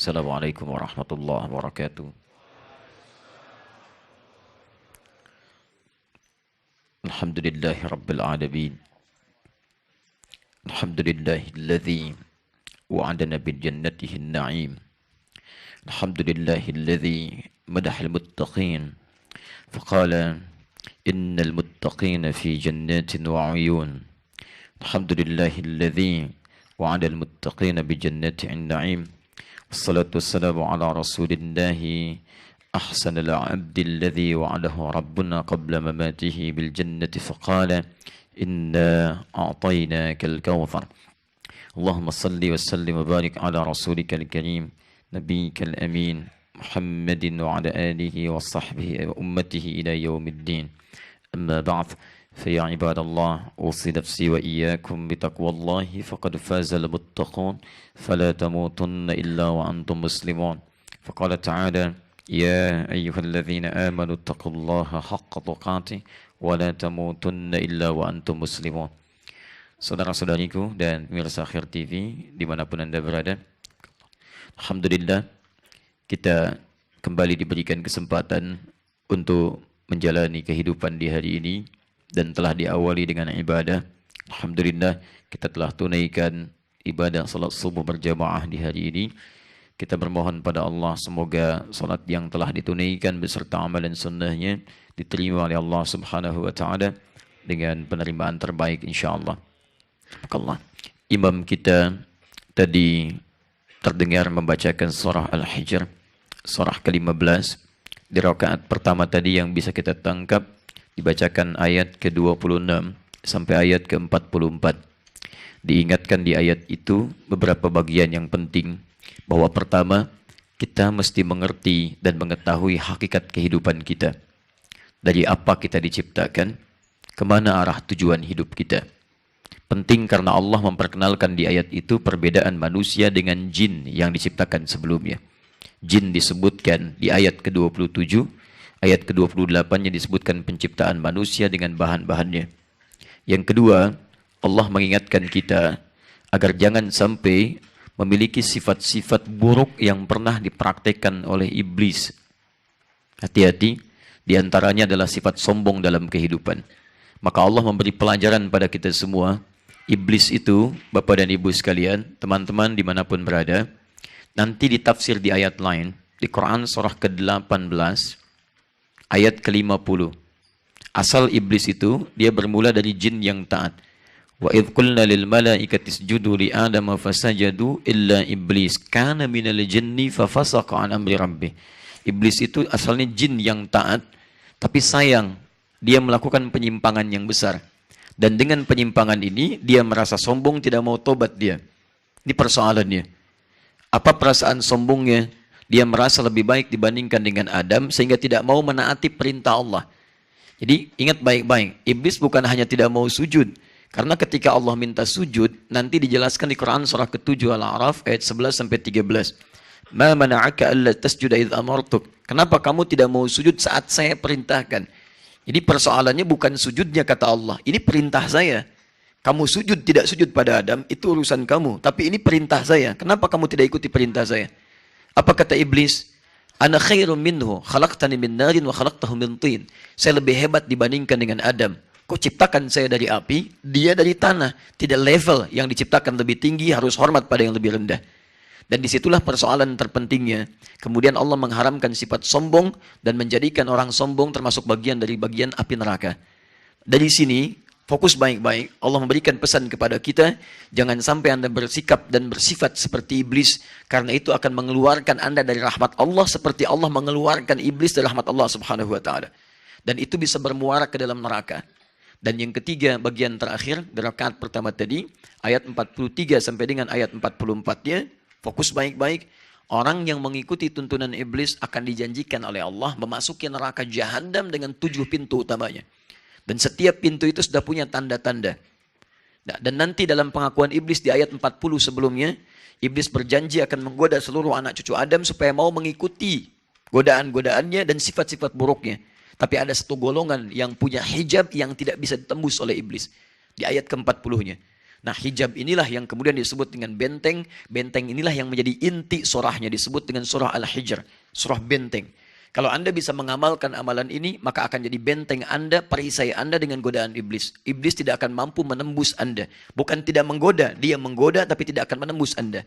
Assalamualaikum warahmatullahi wabarakatuh. Alhamdulillahi rabbil alamin. Alhamdulillahilladzi wa'adana bil jannatihi an-na'im. Alhamdulillahilladzi madahal muttaqin. Faqala innal muttaqina fi jannatin wa 'uyun. Alhamdulillahilladzi wa'ada al-muttaqina bi jannatin na'im. Wassalatu wassalamu ala rasulillahi أحسن العبد الذي وعده ربنا قبل مماته بالجنة فقال إنا أعطيناك الكوثر اللهم صل وسلم وبارك على رسولك الكريم نبيك الأمين محمد وعلى آله وصحبه وأمته إلى يوم الدين أما بعد فيا عباد الله أوصي نفسي وإياكم بتقوى الله فقد فاز المتقون فلا تموتن إلا وأنتم مسلمون فقال تعالى يا أيها الذين آمنوا اتقوا الله حق تقاته ولا تموتن إلا وأنتم مسلمون. Saudara-saudariku dan pemirsa Khair TV dimanapun Anda berada, Alhamdulillah kita kembali diberikan kesempatan untuk menjalani kehidupan di hari ini dan telah diawali dengan ibadah. Alhamdulillah kita telah tunaikan ibadah salat subuh berjamaah di hari ini. Kita bermohon pada Allah semoga salat yang telah ditunaikan beserta amalan sunnahnya diterima oleh Allah Subhanahu wa taala dengan penerimaan terbaik insyaallah. Allah. Imam kita tadi terdengar membacakan surah Al-Hijr, surah ke-15. Di rakaat pertama tadi yang bisa kita tangkap dibacakan ayat ke-26 sampai ayat ke-44. Diingatkan di ayat itu beberapa bagian yang penting. Bahwa pertama, kita mesti mengerti dan mengetahui hakikat kehidupan kita. Dari apa kita diciptakan, kemana arah tujuan hidup kita. Penting karena Allah memperkenalkan di ayat itu perbedaan manusia dengan jin yang diciptakan sebelumnya. Jin disebutkan di ayat ke-27, ayat ke-28-nya disebutkan penciptaan manusia dengan bahan-bahannya. Yang kedua, Allah mengingatkan kita agar jangan sampai memiliki sifat-sifat buruk yang pernah dipraktekkan oleh iblis. Hati-hati, diantaranya adalah sifat sombong dalam kehidupan. Maka Allah memberi pelajaran pada kita semua. Iblis itu, Bapak dan Ibu sekalian, teman-teman dimanapun berada, nanti ditafsir di ayat lain, di Quran surah ke-18, ayat ke-50. Asal iblis itu, dia bermula dari jin yang taat. Wa idh qulna lil malaikati isjudu li adama fasajadu illa iblis kana minal jinni fafasaqa an amri rabbih. Iblis itu asalnya jin yang taat, tapi sayang dia melakukan penyimpangan yang besar. Dan dengan penyimpangan ini dia merasa sombong, tidak mau tobat dia. Ini persoalannya. Apa perasaan sombongnya? Dia merasa lebih baik dibandingkan dengan Adam sehingga tidak mau menaati perintah Allah. Jadi ingat baik-baik, iblis bukan hanya tidak mau sujud. Karena ketika Allah minta sujud, nanti dijelaskan di Quran surah ke-7 Al-A'raf ayat 11 sampai 13. Ma mana'aka alla tasjuda idh amartuk. Kenapa kamu tidak mau sujud saat saya perintahkan? Jadi persoalannya bukan sujudnya kata Allah, ini perintah saya. Kamu sujud tidak sujud pada Adam itu urusan kamu, tapi ini perintah saya. Kenapa kamu tidak ikuti perintah saya? Apa kata iblis? Ana khairum minhu, khalaqtani min narin wa khalaqtahu min tin. Saya lebih hebat dibandingkan dengan Adam. Kok ciptakan saya dari api, dia dari tanah. Tidak level yang diciptakan lebih tinggi, harus hormat pada yang lebih rendah. Dan disitulah persoalan terpentingnya. Kemudian Allah mengharamkan sifat sombong dan menjadikan orang sombong termasuk bagian dari bagian api neraka. Dari sini, fokus baik-baik. Allah memberikan pesan kepada kita, jangan sampai Anda bersikap dan bersifat seperti iblis. Karena itu akan mengeluarkan Anda dari rahmat Allah seperti Allah mengeluarkan iblis dari rahmat Allah Subhanahu wa ta'ala. Dan itu bisa bermuara ke dalam neraka. Dan yang ketiga, bagian terakhir, di rakaat pertama tadi, ayat 43 sampai dengan ayat 44-nya, fokus baik-baik. Orang yang mengikuti tuntunan iblis akan dijanjikan oleh Allah memasuki neraka Jahannam dengan 7 pintu utamanya. Dan setiap pintu itu sudah punya tanda-tanda. Nah, dan nanti dalam pengakuan iblis di ayat 40 sebelumnya, iblis berjanji akan menggoda seluruh anak cucu Adam supaya mau mengikuti godaan-godaannya dan sifat-sifat buruknya. Tapi ada satu golongan yang punya hijab yang tidak bisa ditembus oleh iblis. Di ayat ke-40-nya. Nah, hijab inilah yang kemudian disebut dengan benteng. Benteng inilah yang menjadi inti surahnya, disebut dengan surah Al-Hijr, surah benteng. Kalau Anda bisa mengamalkan amalan ini, maka akan jadi benteng Anda, perisai Anda dengan godaan iblis. Iblis tidak akan mampu menembus Anda. Bukan tidak menggoda, dia menggoda tapi tidak akan menembus Anda.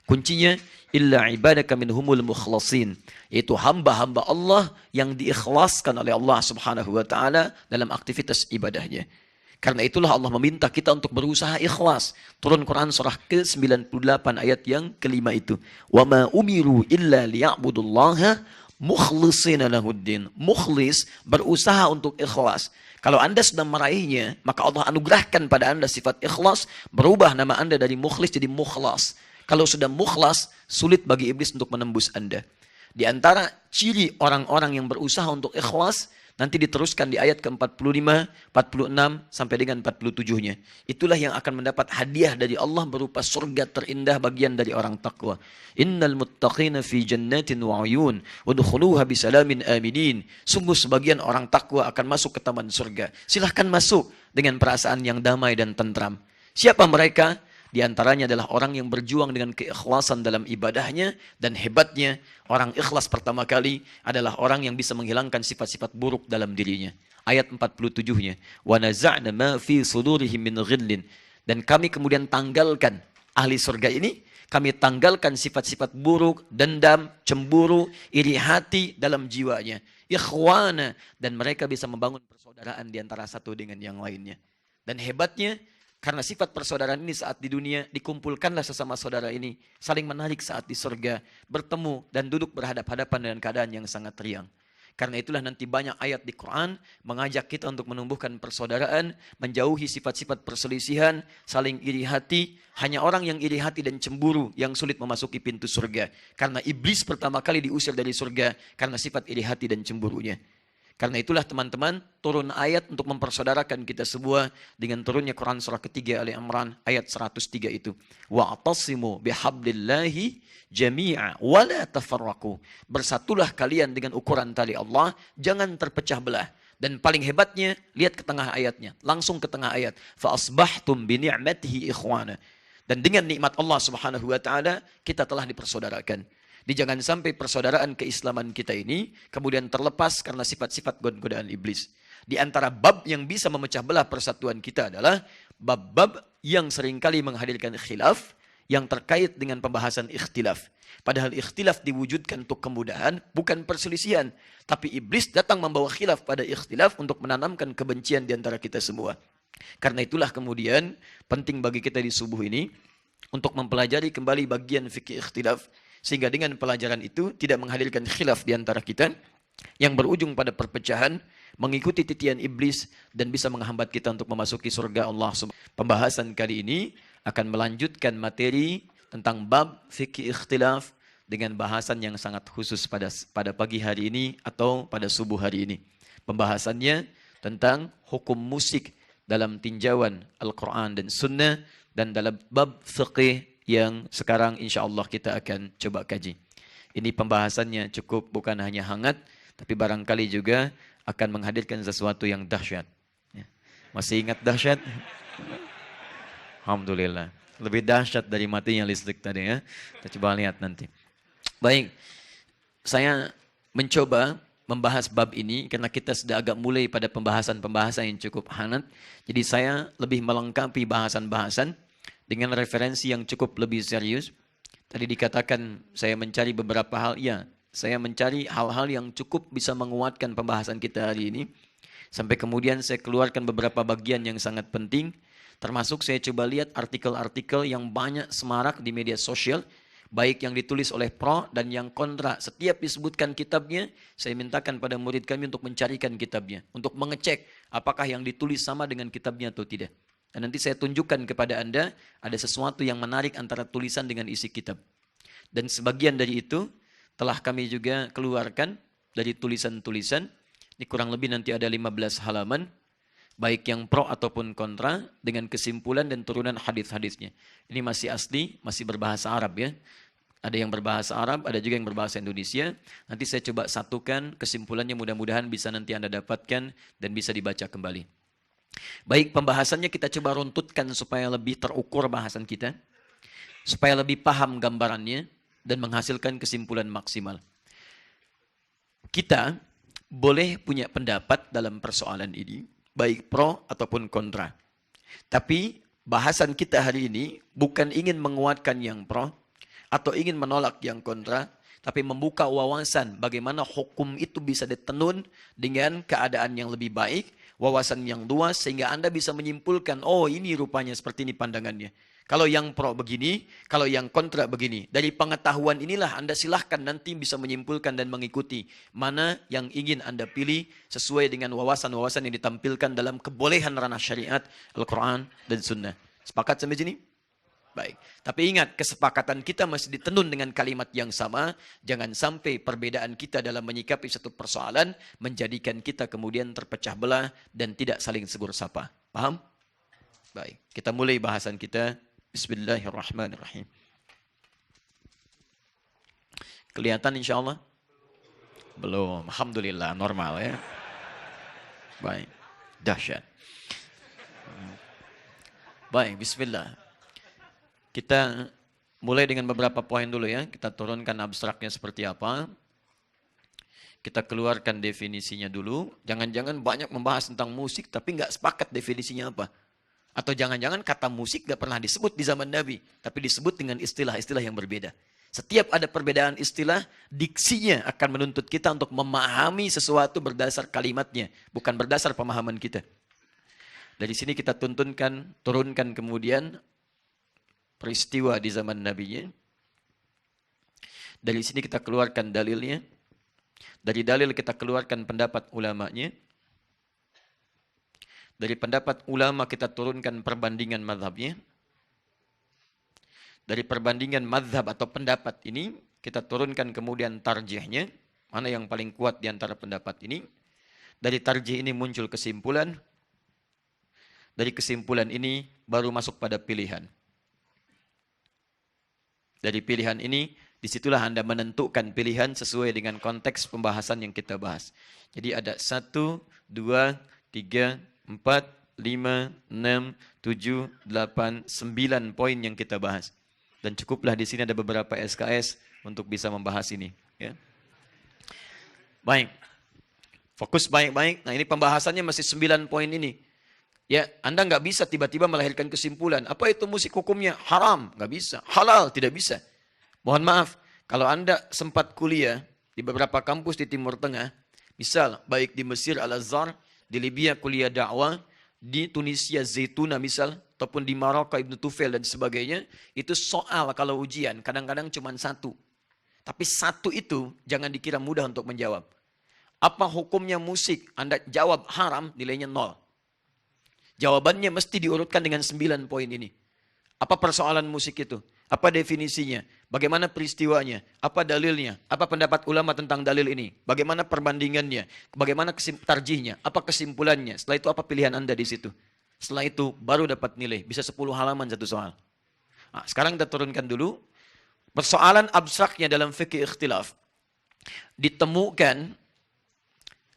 Kuncinya, illa ibadaka minhumul mukhlasin. Yaitu hamba-hamba Allah yang diikhlaskan oleh Allah subhanahu wa ta'ala dalam aktivitas ibadahnya. Karena itulah Allah meminta kita untuk berusaha ikhlas. Turun Quran surah ke-98 ayat yang kelima itu. Wa ma umiru illa liya'budullaha mukhlishina lahuddin. Mukhlis, berusaha untuk ikhlas. Kalau Anda sedang meraihnya, maka Allah anugerahkan pada Anda sifat ikhlas, berubah nama Anda dari mukhlis jadi mukhlas. Kalau sudah mukhlas, sulit bagi iblis untuk menembus Anda. Di antara ciri orang-orang yang berusaha untuk ikhlas, nanti diteruskan di ayat ke-45, 46, sampai dengan 47-nya. Itulah yang akan mendapat hadiah dari Allah berupa surga terindah bagian dari orang takwa. Innal muttaqina fi jannatin wa uyun, udkhuluha bisalamin aminin. Sungguh sebagian orang takwa akan masuk ke taman surga. Silahkan masuk dengan perasaan yang damai dan tentram. Siapa mereka? Di antaranya adalah orang yang berjuang dengan keikhlasan dalam ibadahnya, dan hebatnya orang ikhlas pertama kali adalah orang yang bisa menghilangkan sifat-sifat buruk dalam dirinya. Ayat 47-nya, wa naza'na ma fi sudurihim min ghillin, dan kami kemudian tanggalkan ahli surga ini, kami tanggalkan sifat-sifat buruk, dendam, cemburu, iri hati dalam jiwanya. Ikhwana, dan mereka bisa membangun persaudaraan di antara satu dengan yang lainnya. Dan hebatnya, karena sifat persaudaraan ini saat di dunia, dikumpulkanlah sesama saudara ini, saling menarik saat di surga, bertemu dan duduk berhadap-hadapan dengan keadaan yang sangat riang. Karena itulah nanti banyak ayat di Quran mengajak kita untuk menumbuhkan persaudaraan, menjauhi sifat-sifat perselisihan, saling iri hati. Hanya orang yang iri hati dan cemburu yang sulit memasuki pintu surga. Karena iblis pertama kali diusir dari surga karena sifat iri hati dan cemburunya. Karena itulah teman-teman, turun ayat untuk mempersaudarakan kita semua dengan turunnya Quran surah ketiga Ali Imran ayat 103 itu. Wa'tasimu bihablillahi jami'a wa la tafarraqu. Bersatulah kalian dengan ukuran tali Allah, jangan terpecah belah. Dan paling hebatnya, lihat ke tengah ayatnya, langsung ke tengah ayat. Fa asbahtum bi ni'matihi ikhwana. Dan dengan nikmat Allah Subhanahu wa taala, kita telah dipersaudarakan. Jangan sampai persaudaraan keislaman kita ini kemudian terlepas karena sifat-sifat godaan iblis. Di antara bab yang bisa memecah belah persatuan kita adalah bab-bab yang seringkali menghadirkan khilaf yang terkait dengan pembahasan ikhtilaf. Padahal ikhtilaf diwujudkan untuk kemudahan, bukan perselisihan. Tapi iblis datang membawa khilaf pada ikhtilaf untuk menanamkan kebencian di antara kita semua. Karena itulah kemudian penting bagi kita di subuh ini untuk mempelajari kembali bagian fikih ikhtilaf. Sehingga dengan pelajaran itu tidak menghadirkan khilaf di antara kita yang berujung pada perpecahan, mengikuti titian iblis dan bisa menghambat kita untuk memasuki surga Allah. Pembahasan kali ini akan melanjutkan materi tentang bab fikih ikhtilaf dengan bahasan yang sangat khusus pada pagi hari ini atau pada subuh hari ini. Pembahasannya tentang hukum musik dalam tinjauan Al-Quran dan Sunnah dan dalam bab fikih yang sekarang insya Allah kita akan coba kaji. Ini pembahasannya cukup bukan hanya hangat, tapi barangkali juga akan menghadirkan sesuatu yang dahsyat. Masih ingat dahsyat? Alhamdulillah. Lebih dahsyat dari matinya listrik tadi ya. Kita coba lihat nanti. Baik, saya mencoba membahas bab ini karena kita sudah agak mulai pada pembahasan-pembahasan yang cukup hangat. Jadi saya lebih melengkapi bahasan-bahasan dengan referensi yang cukup lebih serius. Tadi dikatakan saya mencari beberapa hal. Ya, saya mencari hal-hal yang cukup bisa menguatkan pembahasan kita hari ini. Sampai kemudian saya keluarkan beberapa bagian yang sangat penting. Termasuk saya coba lihat artikel-artikel yang banyak semarak di media sosial. Baik yang ditulis oleh pro dan yang kontra. Setiap disebutkan kitabnya, saya mintakan pada murid kami untuk mencarikan kitabnya. Untuk mengecek apakah yang ditulis sama dengan kitabnya atau tidak. Dan nanti saya tunjukkan kepada Anda ada sesuatu yang menarik antara tulisan dengan isi kitab. Dan sebagian dari itu telah kami juga keluarkan dari tulisan-tulisan. Ini kurang lebih nanti ada 15 halaman. Baik yang pro ataupun kontra dengan kesimpulan dan turunan hadis-hadisnya. Ini masih asli, masih berbahasa Arab ya. Ada yang berbahasa Arab, ada juga yang berbahasa Indonesia. Nanti saya coba satukan kesimpulannya, mudah-mudahan bisa nanti Anda dapatkan dan bisa dibaca kembali. Baik, pembahasannya kita coba runtutkan supaya lebih terukur bahasan kita, supaya lebih paham gambarannya, dan menghasilkan kesimpulan maksimal. Kita boleh punya pendapat dalam persoalan ini, baik pro ataupun kontra. Tapi bahasan kita hari ini bukan ingin menguatkan yang pro atau ingin menolak yang kontra, tapi membuka wawasan bagaimana hukum itu bisa ditenun dengan keadaan yang lebih baik, wawasan yang luas, sehingga Anda bisa menyimpulkan, oh ini rupanya seperti ini pandangannya. Kalau yang pro begini, kalau yang kontra begini. Dari pengetahuan inilah Anda silahkan nanti bisa menyimpulkan dan mengikuti mana yang ingin Anda pilih sesuai dengan wawasan-wawasan yang ditampilkan dalam kebolehan ranah syariat, Al-Quran, dan Sunnah. Sepakat sampai sini? Baik. Tapi ingat, kesepakatan kita masih ditenun dengan kalimat yang sama. Jangan sampai perbedaan kita dalam menyikapi satu persoalan menjadikan kita kemudian terpecah belah dan tidak saling segur sapa. Paham? Baik. Kita mulai bahasan kita. Bismillahirrahmanirrahim. Kelihatan insya Allah? Belum. Alhamdulillah, normal ya. Baik. Dahsyat. Baik, bismillah. Kita mulai dengan beberapa poin dulu ya. Kita turunkan abstraknya seperti apa. Kita keluarkan definisinya dulu. Jangan-jangan banyak membahas tentang musik tapi nggak sepakat definisinya apa. Atau jangan-jangan kata musik gak pernah disebut di zaman Nabi, tapi disebut dengan istilah-istilah yang berbeda. Setiap ada perbedaan istilah, diksinya akan menuntut kita untuk memahami sesuatu berdasar kalimatnya, bukan berdasar pemahaman kita. Dari sini kita turunkan kemudian peristiwa di zaman Nabi-nya. Dari sini kita keluarkan dalilnya. Dari dalil kita keluarkan pendapat ulamanya. Dari pendapat ulama kita turunkan perbandingan mazhabnya. Dari perbandingan mazhab atau pendapat ini, kita turunkan kemudian tarjihnya. Mana yang paling kuat di antara pendapat ini. Dari tarjih ini muncul kesimpulan. Dari kesimpulan ini baru masuk pada pilihan. Dari pilihan ini, disitulah Anda menentukan pilihan sesuai dengan konteks pembahasan yang kita bahas. Jadi ada 1, 2, 3, 4, 5, 6, 7, 8, 9 poin yang kita bahas. Dan cukuplah di sini ada beberapa SKS untuk bisa membahas ini. Ya. Baik. Fokus baik-baik. Nah ini pembahasannya masih 9 poin ini. Ya, Anda nggak bisa tiba-tiba melahirkan kesimpulan. Apa itu musik hukumnya? Haram. Nggak bisa. Halal. Tidak bisa. Mohon maaf. Kalau Anda sempat kuliah di beberapa kampus di Timur Tengah. Misal, baik di Mesir Al-Azhar, di Libya kuliah dakwah, di Tunisia Zaituna misal, ataupun di Maroko Ibn Tufail dan sebagainya, itu soal kalau ujian kadang-kadang cuma 1. Tapi 1 itu jangan dikira mudah untuk menjawab. Apa hukumnya musik? Anda jawab haram, nilainya 0. Jawabannya mesti diurutkan dengan 9 poin ini. Apa persoalan musik itu? Apa definisinya? Bagaimana peristiwanya? Apa dalilnya? Apa pendapat ulama tentang dalil ini? Bagaimana perbandingannya? Bagaimana tarjihnya? Apa kesimpulannya? Setelah itu apa pilihan Anda di situ? Setelah itu baru dapat nilai. Bisa 10 halaman satu soal. Nah, sekarang kita turunkan dulu. Persoalan abstraknya dalam fikih ikhtilaf ditemukan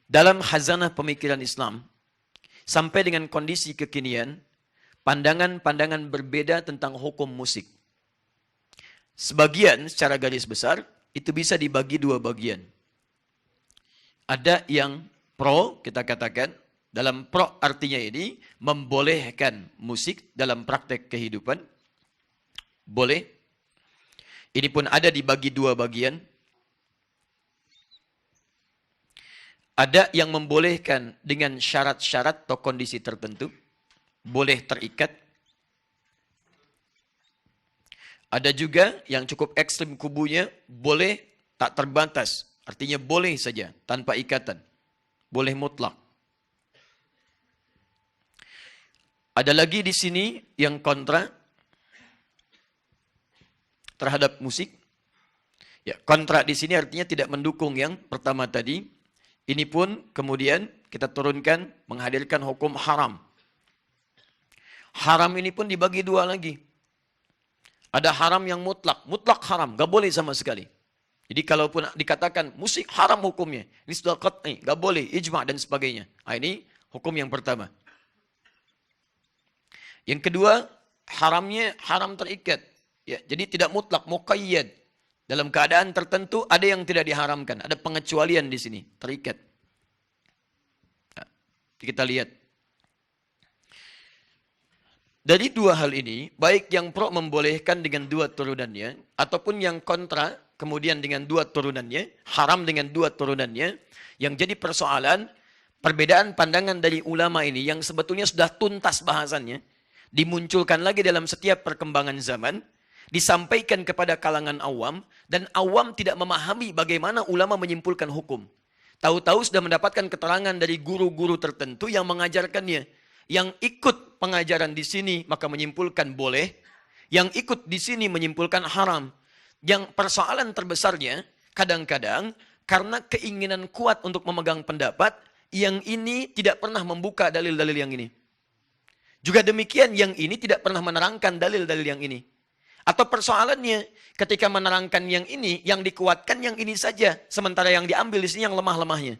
dalam khazanah pemikiran Islam sampai dengan kondisi kekinian, pandangan-pandangan berbeda tentang hukum musik. Sebagian secara garis besar itu bisa dibagi 2 bagian. Ada yang pro, kita katakan, dalam pro artinya ini membolehkan musik dalam praktek kehidupan. Boleh. Ini pun ada dibagi 2 bagian. Ada yang membolehkan dengan syarat-syarat atau kondisi tertentu. Boleh terikat. Ada juga yang cukup ekstrim kubunya, boleh tak terbatas. Artinya boleh saja, tanpa ikatan. Boleh mutlak. Ada lagi di sini yang kontra terhadap musik. Ya, kontra di sini artinya tidak mendukung yang pertama tadi. Ini pun kemudian kita turunkan menghadirkan hukum haram. Haram ini pun dibagi 2 lagi. Ada haram yang mutlak. Mutlak haram. Gak boleh sama sekali. Jadi kalaupun dikatakan musik haram hukumnya. Ini sudah qat'i. Gak boleh. Ijma' dan sebagainya. Nah, ini hukum yang pertama. Yang kedua, haramnya haram terikat. Ya, jadi tidak mutlak, muqayyad. Dalam keadaan tertentu ada yang tidak diharamkan, ada pengecualian di sini, terikat. Nah, kita lihat. Dari dua hal ini, baik yang pro membolehkan dengan dua turunannya, ataupun yang kontra, kemudian dengan dua turunannya, haram dengan dua turunannya, yang jadi persoalan, perbedaan pandangan dari ulama ini, yang sebetulnya sudah tuntas bahasannya, dimunculkan lagi dalam setiap perkembangan zaman, disampaikan kepada kalangan awam, dan awam tidak memahami bagaimana ulama menyimpulkan hukum. Tahu-tahu sudah mendapatkan keterangan dari guru-guru tertentu yang mengajarkannya. Yang ikut pengajaran di sini maka menyimpulkan boleh, yang ikut di sini menyimpulkan haram. Yang persoalan terbesarnya kadang-kadang karena keinginan kuat untuk memegang pendapat, yang ini tidak pernah membuka dalil-dalil yang ini. Juga demikian yang ini tidak pernah menerangkan dalil-dalil yang ini. Atau persoalannya ketika menerangkan yang ini, yang dikuatkan yang ini saja, sementara yang diambil di sini yang lemah-lemahnya.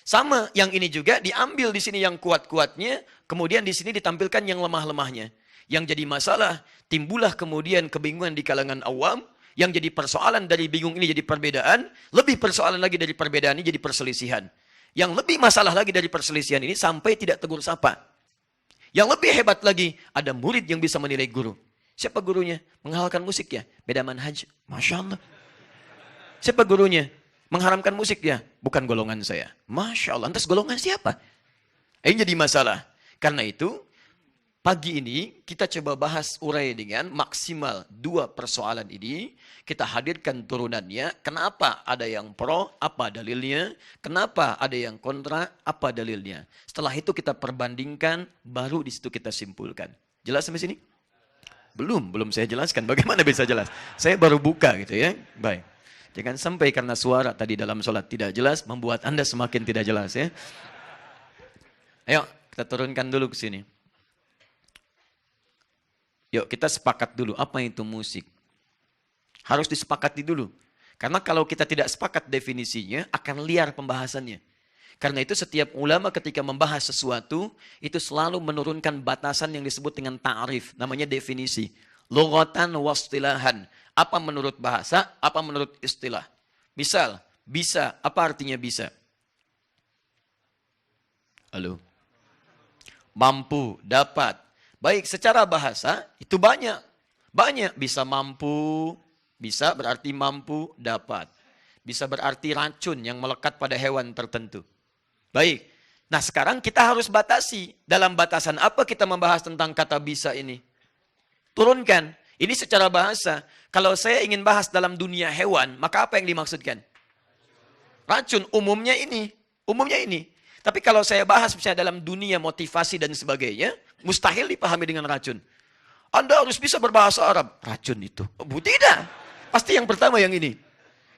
Sama, yang ini juga diambil di sini yang kuat-kuatnya, kemudian di sini ditampilkan yang lemah-lemahnya. Yang jadi masalah, timbullah kemudian kebingungan di kalangan awam, yang jadi persoalan dari bingung ini jadi perbedaan, lebih persoalan lagi dari perbedaan ini jadi perselisihan. Yang lebih masalah lagi dari perselisihan ini sampai tidak tegur sapa. Yang lebih hebat lagi, ada murid yang bisa menilai guru. Siapa gurunya? Menghalalkan musik ya? Beda manhaj. Masya Allah. Siapa gurunya? Mengharamkan musik ya? Bukan golongan saya. Masya Allah. Lantas golongan siapa? Ini jadi masalah. Karena itu, pagi ini kita coba bahas urai dengan maksimal dua persoalan ini. Kita hadirkan turunannya. Kenapa ada yang pro? Apa dalilnya? Kenapa ada yang kontra? Apa dalilnya? Setelah itu kita perbandingkan. Baru di situ kita simpulkan. Jelas sampai sini? Belum saya jelaskan. Bagaimana bisa jelas? Saya baru buka gitu ya. Baik. Jangan sampai karena suara tadi dalam sholat tidak jelas, membuat Anda semakin tidak jelas ya. Ayo, kita turunkan dulu ke sini. Yuk, kita sepakat dulu. Apa itu musik? Harus disepakati dulu. Karena kalau kita tidak sepakat definisinya, akan liar pembahasannya. Karena itu setiap ulama ketika membahas sesuatu, itu selalu menurunkan batasan yang disebut dengan ta'rif. Namanya definisi. Lughatan wastilahan. Apa menurut bahasa, apa menurut istilah. Misal, bisa. Apa artinya bisa? Halo? Mampu, dapat. Baik, secara bahasa itu banyak. Banyak. Bisa mampu, bisa berarti mampu, dapat. Bisa berarti racun yang melekat pada hewan tertentu. Baik. Nah sekarang kita harus batasi. Dalam batasan apa kita membahas tentang kata bisa ini? Turunkan. Ini secara bahasa. Kalau saya ingin bahas dalam dunia hewan, maka apa yang dimaksudkan? Racun. Umumnya ini. Umumnya ini. Tapi kalau saya bahas misalnya dalam dunia motivasi dan sebagainya, mustahil dipahami dengan racun. Anda harus bisa berbahasa Arab. Racun itu. Tidak. Pasti yang pertama yang ini.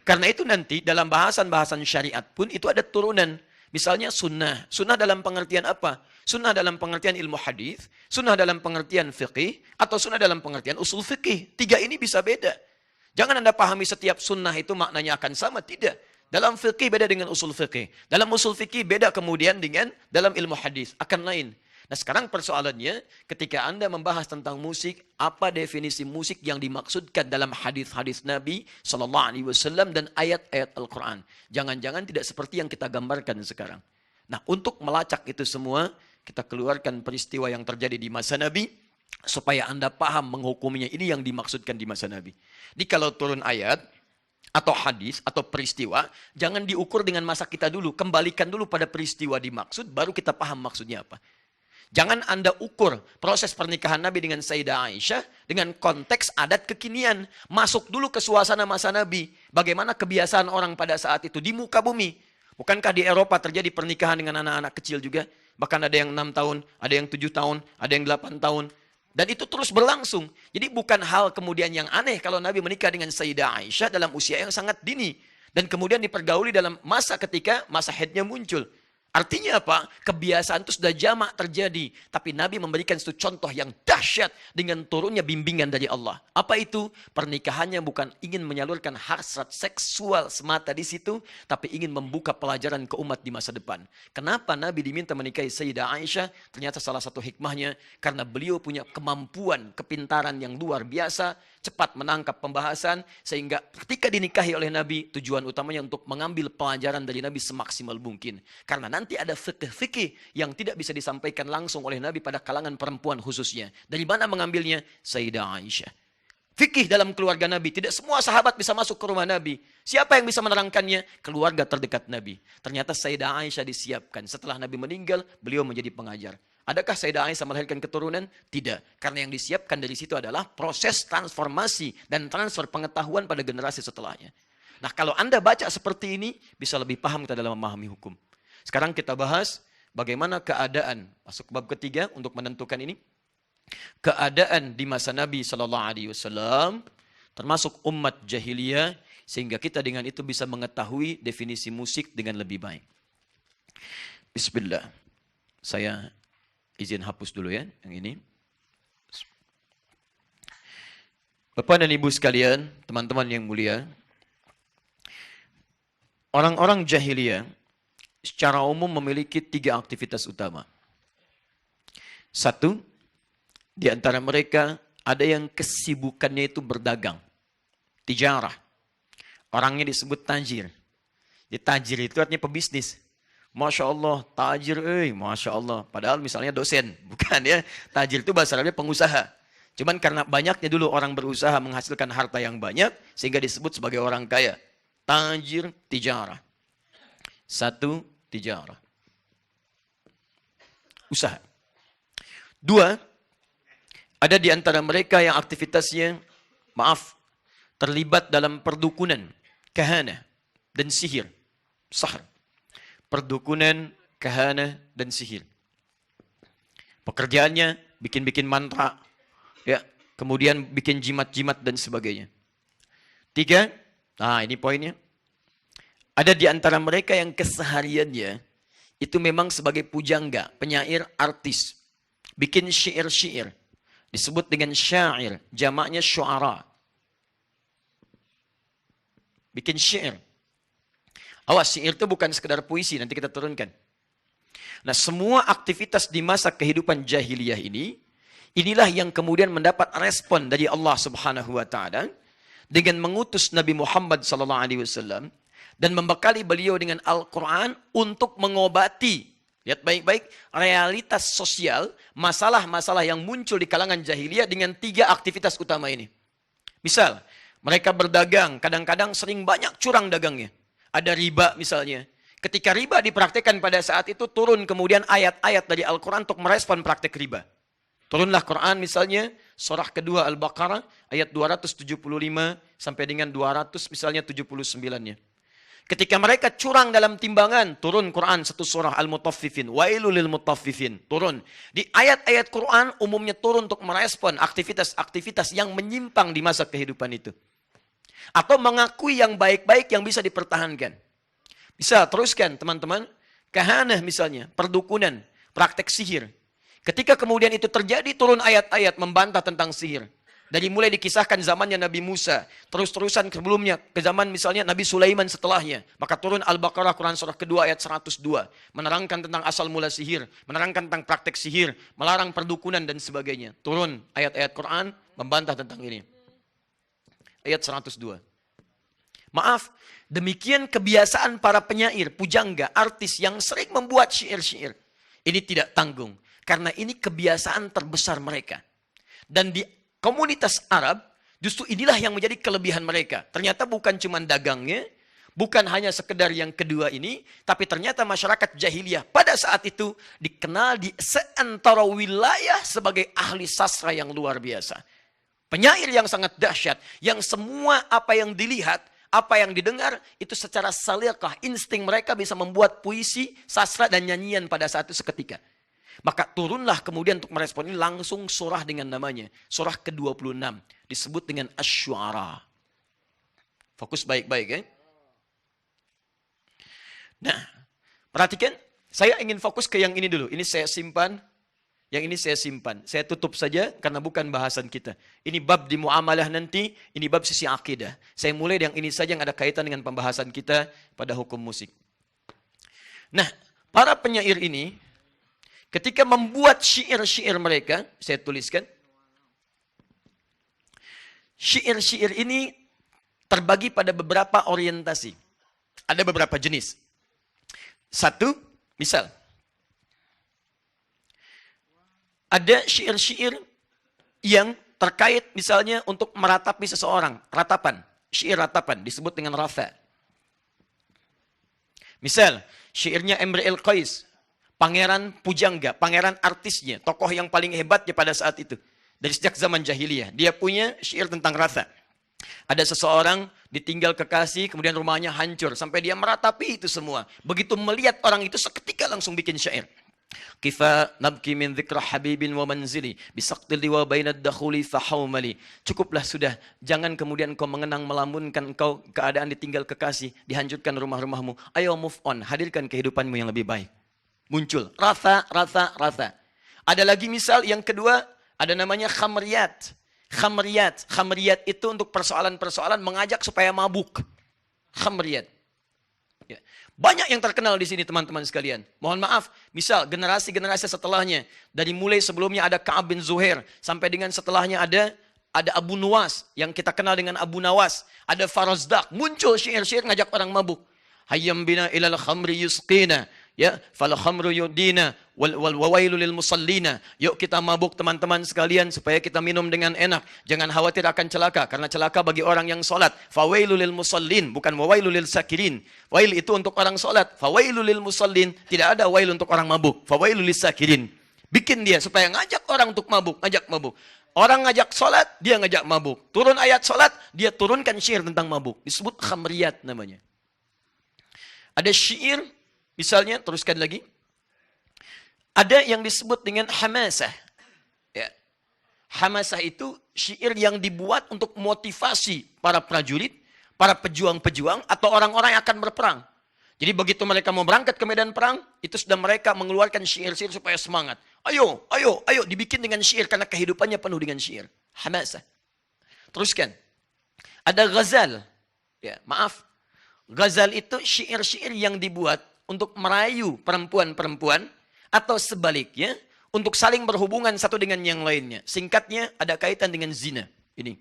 Karena itu nanti dalam bahasan-bahasan syariat pun itu ada turunan. Misalnya sunnah. Sunnah dalam pengertian apa? Sunnah dalam pengertian ilmu hadis, sunnah dalam pengertian fiqih, atau sunnah dalam pengertian usul fiqih. Tiga ini bisa beda. Jangan Anda pahami setiap sunnah itu maknanya akan sama. Tidak. Dalam fiqih beda dengan usul fiqih. Dalam usul fiqih beda kemudian dengan dalam ilmu hadis. Akan lain. Nah sekarang persoalannya ketika Anda membahas tentang musik, apa definisi musik yang dimaksudkan dalam hadis-hadis Nabi SAW dan ayat-ayat Al-Quran. Jangan-jangan tidak seperti yang kita gambarkan sekarang. Nah untuk melacak itu semua, kita keluarkan peristiwa yang terjadi di masa Nabi, supaya Anda paham menghukuminya. Ini yang dimaksudkan di masa Nabi. Jadi kalau turun ayat, atau hadis, atau peristiwa, jangan diukur dengan masa kita dulu. Kembalikan dulu pada peristiwa dimaksud, baru kita paham maksudnya apa. Jangan Anda ukur proses pernikahan Nabi dengan Sayyidah Aisyah dengan konteks adat kekinian. Masuk dulu ke suasana masa Nabi. Bagaimana kebiasaan orang pada saat itu di muka bumi. Bukankah di Eropa terjadi pernikahan dengan anak-anak kecil juga? Bahkan ada yang 6 tahun, ada yang 7 tahun, ada yang 8 tahun. Dan itu terus berlangsung. Jadi bukan hal kemudian yang aneh kalau Nabi menikah dengan Sayyidah Aisyah dalam usia yang sangat dini. Dan kemudian dipergauli dalam masa ketika masa haidnya muncul. Artinya apa? Kebiasaan itu sudah jamak terjadi. Tapi Nabi memberikan satu contoh yang dahsyat dengan turunnya bimbingan dari Allah. Apa itu? Pernikahannya bukan ingin menyalurkan hasrat seksual semata di situ, tapi ingin membuka pelajaran ke umat di masa depan. Kenapa Nabi diminta menikahi Sayyidah Aisyah? Ternyata salah satu hikmahnya, karena beliau punya kemampuan, kepintaran yang luar biasa, cepat menangkap pembahasan, sehingga ketika dinikahi oleh Nabi, tujuan utamanya untuk mengambil pelajaran dari Nabi semaksimal mungkin. Karena nanti ada fikih-fikih yang tidak bisa disampaikan langsung oleh Nabi pada kalangan perempuan khususnya. Dari mana mengambilnya? Sayyidah Aisyah. Fikih dalam keluarga Nabi, tidak semua sahabat bisa masuk ke rumah Nabi. Siapa yang bisa menerangkannya? Keluarga terdekat Nabi. Ternyata Sayyidah Aisyah disiapkan. Setelah Nabi meninggal, beliau menjadi pengajar. Adakah Sayyidah Aisyah melahirkan keturunan? Tidak. Karena yang disiapkan dari situ adalah proses transformasi dan transfer pengetahuan pada generasi setelahnya. Nah, kalau Anda baca seperti ini, bisa lebih paham kita dalam memahami hukum. Sekarang kita bahas bagaimana keadaan, masuk ke bab ketiga untuk menentukan ini. Keadaan di masa Nabi SAW, termasuk umat jahiliyah, sehingga kita dengan itu bisa mengetahui definisi musik dengan lebih baik. Bismillah. Saya izin hapus dulu ya, yang ini. Bapak dan Ibu sekalian, teman-teman yang mulia, orang-orang jahiliyah secara umum memiliki 3 aktivitas utama. 1, di antara mereka ada yang kesibukannya itu berdagang, tijarah. Orangnya disebut tajir. Jadi tajir itu artinya pebisnis. Masya Allah, tajir, Masya Allah. Padahal misalnya dosen, bukan ya. Tajir itu bahasa Arabnya pengusaha. Cuman karena banyaknya dulu orang berusaha menghasilkan harta yang banyak, sehingga disebut sebagai orang kaya. Tajir, tijarah. 1, tijarah. Usaha. 2, ada di antara mereka yang aktivitasnya, terlibat dalam perdukunan, kahana, dan sihir. Sahar. Perdukunan, kahana, dan sihir. Pekerjaannya bikin-bikin mantra, ya, kemudian bikin jimat-jimat dan sebagainya. 3, nah ini poinnya. Ada di antara mereka yang kesehariannya itu memang sebagai pujangga, penyair, artis. Bikin syair-syair. Disebut dengan syair, jamaknya syu'ara. Bikin syair. Awas, syair itu bukan sekedar puisi, nanti kita turunkan. Nah, semua aktivitas di masa kehidupan jahiliyah ini, inilah yang kemudian mendapat respon dari Allah Subhanahu wa taala dengan mengutus Nabi Muhammad SAW dan membekali beliau dengan Al-Qur'an untuk mengobati, lihat baik-baik, realitas sosial, masalah-masalah yang muncul di kalangan jahiliyah dengan 3 aktivitas utama ini. Misal, mereka berdagang, kadang-kadang sering banyak curang dagangnya. Ada riba misalnya. Ketika riba dipraktekkan pada saat itu, turun kemudian ayat-ayat dari Al-Quran untuk merespon praktek riba. Turunlah Quran misalnya, surah kedua Al-Baqarah, ayat 275 sampai dengan 200 misalnya 79-nya. Ketika mereka curang dalam timbangan, turun Quran satu surah Al-Mutaffifin, Wailul lil Mutaffifin, turun. Di ayat-ayat Quran umumnya turun untuk merespon aktivitas-aktivitas yang menyimpang di masa kehidupan itu. Atau mengakui yang baik-baik yang bisa dipertahankan. Bisa teruskan teman-teman. Kahanah misalnya, perdukunan, praktek sihir. Ketika kemudian itu terjadi, turun ayat-ayat membantah tentang sihir. Dari mulai dikisahkan zamannya Nabi Musa, terus-terusan sebelumnya, ke zaman misalnya Nabi Sulaiman setelahnya. Maka turun Al-Baqarah Quran surah kedua ayat 102. Menerangkan tentang asal mula sihir, menerangkan tentang praktek sihir, melarang perdukunan dan sebagainya. Turun ayat-ayat Quran membantah tentang ini. Ayat 102. Maaf, demikian kebiasaan para penyair, pujangga, artis yang sering membuat syair-syair. Ini tidak tanggung. Karena ini kebiasaan terbesar mereka. Dan di komunitas Arab, justru inilah yang menjadi kelebihan mereka. Ternyata bukan cuma dagangnya, bukan hanya sekedar yang kedua ini, tapi ternyata masyarakat jahiliyah pada saat itu dikenal di seantero wilayah sebagai ahli sastra yang luar biasa. Penyair yang sangat dahsyat, yang semua apa yang dilihat, apa yang didengar, itu secara salikah, insting mereka bisa membuat puisi, sastra, dan nyanyian pada saat itu seketika. Maka turunlah kemudian untuk merespon ini langsung surah dengan namanya. Surah ke-26, disebut dengan Asy-Syu'ara. Fokus baik-baik ya. Nah, perhatikan, Saya ingin fokus ke yang ini dulu. Ini saya simpan. Yang ini saya simpan. Saya tutup saja karena bukan bahasan kita. Ini bab di muamalah nanti. Ini bab sisi akidah. Saya mulai dengan ini saja yang ada kaitan dengan pembahasan kita pada hukum musik. Nah, para penyair ini ketika membuat syair-syair mereka, saya tuliskan. Syair-syair ini terbagi pada beberapa orientasi. Ada beberapa jenis. Satu, misal. Ada syair-syair yang terkait misalnya untuk meratapi seseorang. Ratapan. Syair ratapan disebut dengan rafa. Misal, syairnya Imrul Qais. Pangeran pujangga, pangeran artisnya. Tokoh yang paling hebatnya pada saat itu. Dari sejak zaman jahiliyah. Dia punya syair tentang rafa. Ada seseorang ditinggal kekasih, kemudian rumahnya hancur. Sampai dia meratapi itu semua. Begitu melihat orang itu, seketika langsung bikin syair. Kifa nabki min dzikra habibin wa manzili bisaqtil liwa bainad dakhuli fahaumali. Cukuplah sudah, jangan kemudian kau mengenang melamunkan engkau keadaan ditinggal kekasih, dihancurkan rumah-rumahmu. Ayo move on, hadirkan kehidupanmu yang lebih baik. Muncul rasa. Ada lagi misal yang kedua, ada namanya khamriyat. Khamriyat itu untuk persoalan-persoalan mengajak supaya mabuk. Khamriyat. Ya. Banyak yang terkenal di sini teman-teman sekalian. Mohon maaf, misal generasi-generasi setelahnya. Dari mulai sebelumnya ada Ka'ab bin Zuhair. Sampai dengan setelahnya ada Abu Nuwas. Yang kita kenal dengan Abu Nawas. Ada Farazdak. Muncul syair-syair ngajak orang mabuk. Hayyam bina ilal khamri yusqina. Ya, fal khamru yudina wal wawailu lil musallina. Yuk kita mabuk teman-teman sekalian supaya kita minum dengan enak. Jangan khawatir akan celaka karena celaka bagi orang yang salat. Fawailu lil musallin, bukan wawailu lil sakirin. Wail itu untuk orang salat, fawailu lil musallin, tidak ada wail untuk orang mabuk. Fawailu lis sakirin. Bikin dia supaya ngajak orang untuk mabuk, ngajak mabuk. Orang ngajak salat, dia ngajak mabuk. Turun ayat salat, dia turunkan syair tentang mabuk. Disebut khamriyat namanya. Ada syair. Misalnya, teruskan lagi. Ada yang disebut dengan hamasah. Ya. Hamasah itu syair yang dibuat untuk motivasi para prajurit, para pejuang-pejuang, atau orang-orang yang akan berperang. Jadi begitu mereka mau berangkat ke medan perang, itu sudah mereka mengeluarkan syair-syair supaya semangat. Ayo, dibikin dengan syair, karena kehidupannya penuh dengan syair. Hamasah. Teruskan. Ada ghazal. Ya, maaf. Ghazal itu syair-syair yang dibuat untuk merayu perempuan-perempuan atau sebaliknya untuk saling berhubungan satu dengan yang lainnya. Singkatnya ada kaitan dengan zina. Ini.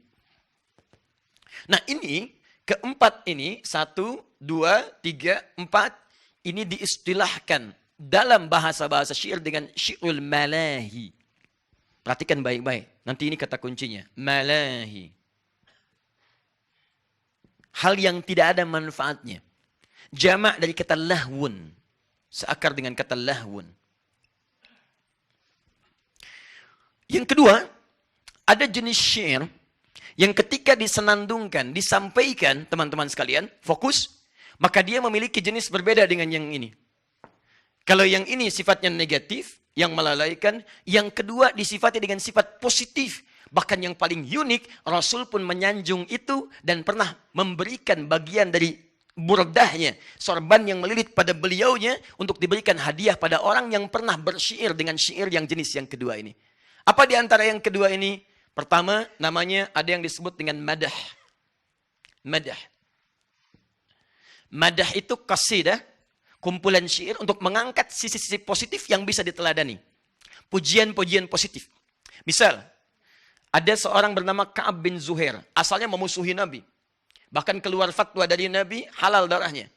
Nah ini, keempat ini, 1, 2, 3, 4, ini diistilahkan dalam bahasa-bahasa syair dengan syairul malahi. Perhatikan baik-baik. Nanti ini kata kuncinya. Malahi. Hal yang tidak ada manfaatnya. Jamak dari kata lahwun. Seakar dengan kata lahwun. Yang kedua, ada jenis syair yang ketika disenandungkan, disampaikan, teman-teman sekalian, fokus, maka dia memiliki jenis berbeda dengan yang ini. Kalau yang ini sifatnya negatif, yang melalaikan, yang kedua disifati dengan sifat positif. Bahkan yang paling unik, Rasul pun menyanjung itu dan pernah memberikan bagian dari burdahnya, sorban yang melilit pada beliaunya untuk diberikan hadiah pada orang yang pernah bersyair dengan syair yang jenis yang kedua ini. Apa di antara yang kedua ini? Pertama, namanya ada yang disebut dengan madah. Madah. Madah itu qasidah, kumpulan syair untuk mengangkat sisi-sisi positif yang bisa diteladani. Pujian-pujian positif. Misal, ada seorang bernama Ka'ab bin Zuhair, asalnya memusuhi Nabi. Bahkan keluar fatwa dari Nabi, halal darahnya.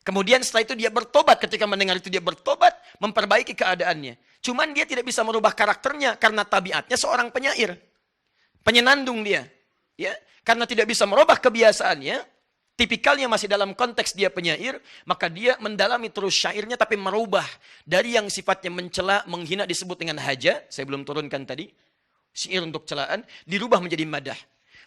Kemudian setelah itu dia bertobat, ketika mendengar itu dia bertobat, memperbaiki keadaannya. Cuman dia tidak bisa merubah karakternya, karena tabiatnya seorang penyair. Penyenandung dia. Ya, karena tidak bisa merubah kebiasaannya, tipikalnya masih dalam konteks dia penyair, maka dia mendalami terus syairnya, tapi merubah. Dari yang sifatnya mencela, menghina disebut dengan haja, saya belum turunkan tadi, syair untuk celaan, dirubah menjadi madah.